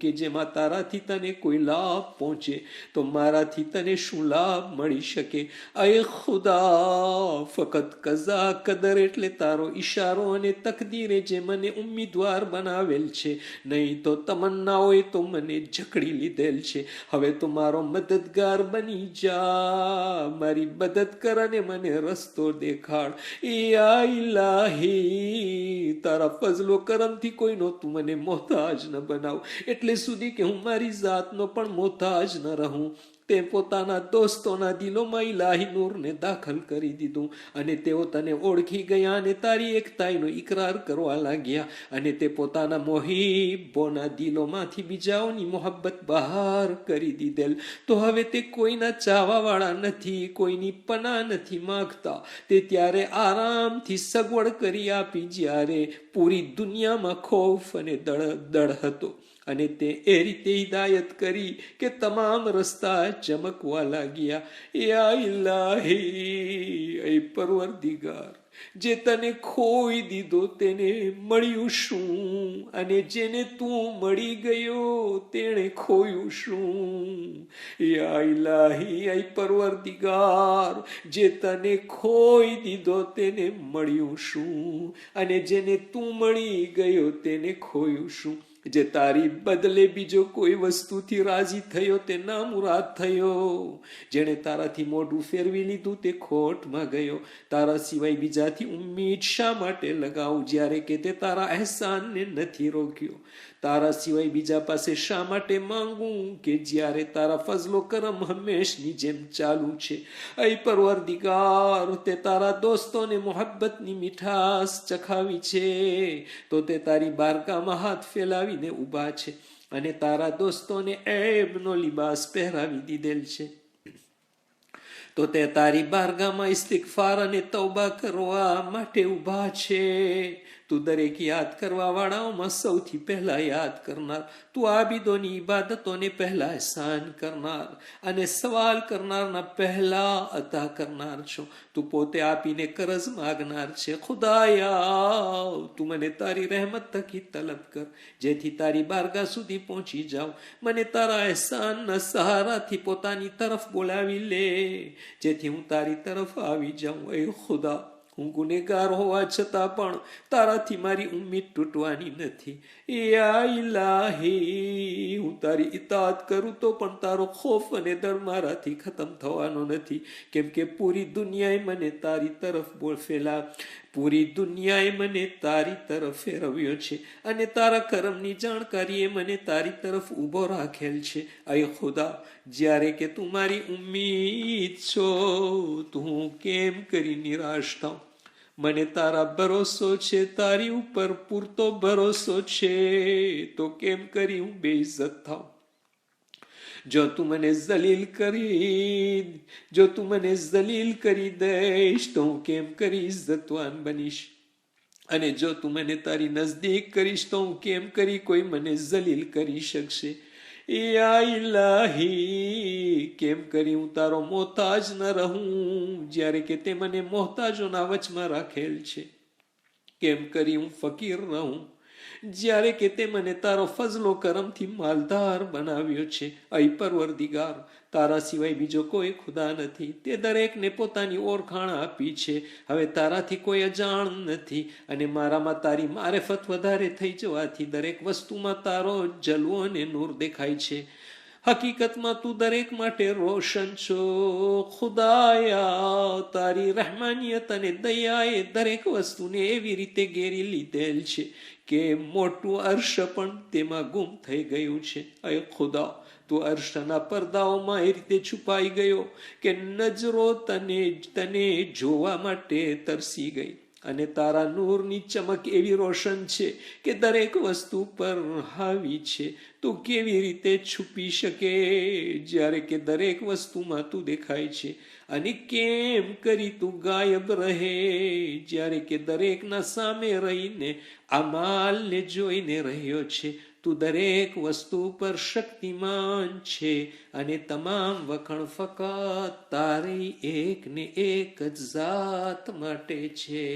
કે જેમાં તારાથી તને કોઈ લાભ પહોંચે, તો મારાથી તને શું લાભ મળી શકે? અય ખુદા, ફકત કઝા કદર એટલે તારો ઈશારો અને તકદીરે જે મને ઉમ્મીદવાર બનાવેલ છે, નહીં તો તમન્નાઓએ તો મને જકડી લીધેલ છે. હવે તો મારો મદદગાર બની જા, મારી મદદ કર અને મને રસ્તો દેખાડ. યા ઇલાહી, તારા ફઝલો કરમથી કોઈનો તું મને મોહતાજ ન બનાવ, એટલે સુધી કે હું મારી જાતનો પણ મોહતાજ ન રહું. તે પોતાના દોસ્તોના દિલોમાં ઇલાહી નૂરને દાખલ કરી દીધું અને તેઓ તને ઓળખી ગયા અને તારી એકતાઈનો ઇકરાર કરવા લાગ્યા અને તે પોતાના મોહિબોના દિલોમાંથી બીજાઓની મોહબ્બત બહાર કરી દીધેલ. તો હવે તે કોઈના ચાહવાવાળા નથી, કોઈની પના નથી માંગતા. તે ત્યારે આરામથી સગવડ કરી આપી જ્યારે પૂરી દુનિયામાં ખૌફ અને દળ હતો અને તે એ રીતે હિદાયત કરી કે તમામ રસ્તા ચમકવા લાગ્યા. યા ઇલાહી, એ પરવરદિગાર, જે તને ખોઈ દીધો તેને મળ્યું શું અને જેને તું મળી ગયો તેણે ખોયું શું? યા ઇલાહી, એ પરવરદિગાર, જે તને ખોઈ દીધો તેને મળ્યું શું અને જેને તું મળી ગયો તેને ખોયું શું? જે તારી બદલે બીજો કોઈ વસ્તુથી રાજી થયો તે નામુરાદ થયો. જેણે તારાથી મોઢું ફેરવી લીધું તે ખોટમાં ગયો. તારા સિવાય બીજાથી ઉમ્મીદ શા માટે લગાવું જ્યારે કે તે તારા અહેસાનને નથી રોક્યો? તારા સિવાય બીજા પાસે શા માટે માંગવું કે જ્યારે તારા ફઝલો કરમ હંમેશની જેમ ચાલુ છે? એ પરવરદિગાર, તે તારા દોસ્તોને મોહબ્બતની મીઠાશ ચખાવી છે તો તે તારી બારગામાં હાથ ફેલાવીને ઊભા છે અને તારા દોસ્તોને એબનો લિબાસ પહેરાવી દીધેલ છે. તો તે તારી બારગામાં ઇસ્તિગફાર અને તૌબા કરવા માટે ઊભા છે. તું દરેક યાદ કરવા વાળાઓમાં સૌથી પહેલા યાદ કરનાર, તું આબિદોની ઇબાદતોને પહેલા એહસાન કરનાર અને સવાલ કરનારના પહેલા અતા કરનાર છો. તું પોતે આપીને કરજ માગનાર છે. ખુદાયા, તું મને તારી રહેમત થકી તલબ કર જેથી તારી બારગાહ સુધી પહોંચી જાઉં. મને તારા એહસાનના સહારાથી પોતાની તરફ બોલાવી લે જેથી હું તારી તરફ આવી જાઉં. એ ખુદા, હું ગુનેગાર હોવા છતાં પણ તારાથી મારી ઉમ્મીદ તૂટવાની નથી. યા ઇલાહી, હું તારી ઇતાઅત કરું તો પણ તારો ખોફ અને ડર મારાથી ખતમ થવાનો નથી, કેમ કે પૂરી દુનિયાએ મને તારી તરફ ફેરવ્યો છે અને તારા કરમની જાણકારીએ મને તારી તરફ ઊભો રાખેલ છે. અય ખુદા, જ્યારે કે તું મારી ઉમ્મીદ છો તો હું કેમ કરી નિરાશ થાઉં? મને તારા ભરોસો છે, તારી ઉપર પૂરતો ભરોસો છે, તો કેમ કરી હું બેઇજ્જત થાઉં? જો તું મને જલીલ કરી દઈશ તો હું કેમ કરી ઇજ્જતવાન બનીશ? અને જો તું મને તારી નજદીક કરીશ તો હું કેમ કરી કોઈ મને જલીલ કરી શકશે? યા ઇલાહી, કેમ કરી હું તારો મોહતાજ ન રહું જ્યારે કે તે મને મોહતાજોના વચમાં રાખેલ છે? કેમ કરી હું ફકીર રહું જ્યારે કે તે મને તારો ફઝલો કરમથી માલદાર બનાવ્યો છે? અય પરવરદિગાર, તારા સિવાય બીજો કોઈ ખુદા નથી. તે દરેકને પોતાની ઓળખાણ આપી છે. હવે તારાથી કોઈ અજાણ નથી અને મારામાં તારી મારેફત વધારે થઈ જવાથી દરેક વસ્તુમાં તારો જલવો અને નૂર દેખાય છે. હકીકતમાં તું દરેક માટે રોશન છો. ખુદાયા, તારી રહેમાનિયત અને દયાએ દરેક વસ્તુને એવી રીતે ઘેરી લીધેલ છે કે મોટું અર્શ પણ તેમાં ગુમ થઈ ગયું છે. અય ખુદા, તું અર્શના પડદાઓમાં એ રીતે છુપાઈ ગયો કે નજરો તને જોવા માટે તરસી ગઈ અને તારા નૂરની ચમક એવી રોશન છે કે દરેક વસ્તુ પર હાવી છે. તું કેવી રીતે છુપી શકે જ્યારે કે દરેક વસ્તુમાં તું દેખાય છે? અને કેમ કરી તું ગાયબ રહે જ્યારે કે દરેકના સામે રહીને આ માલને જોઈને રહ્યો છે? તું દરેક વસ્તુ પર શક્તિમાન છે અને તમામ વખાણ ફقط તારી એક ને એક જ ઝાત માટે છે.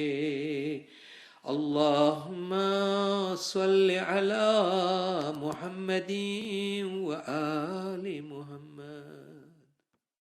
અલ્લાહુમ્મા સલ્લી અલા મુહમ્મદિન વ આલિ મુહમ્મદ.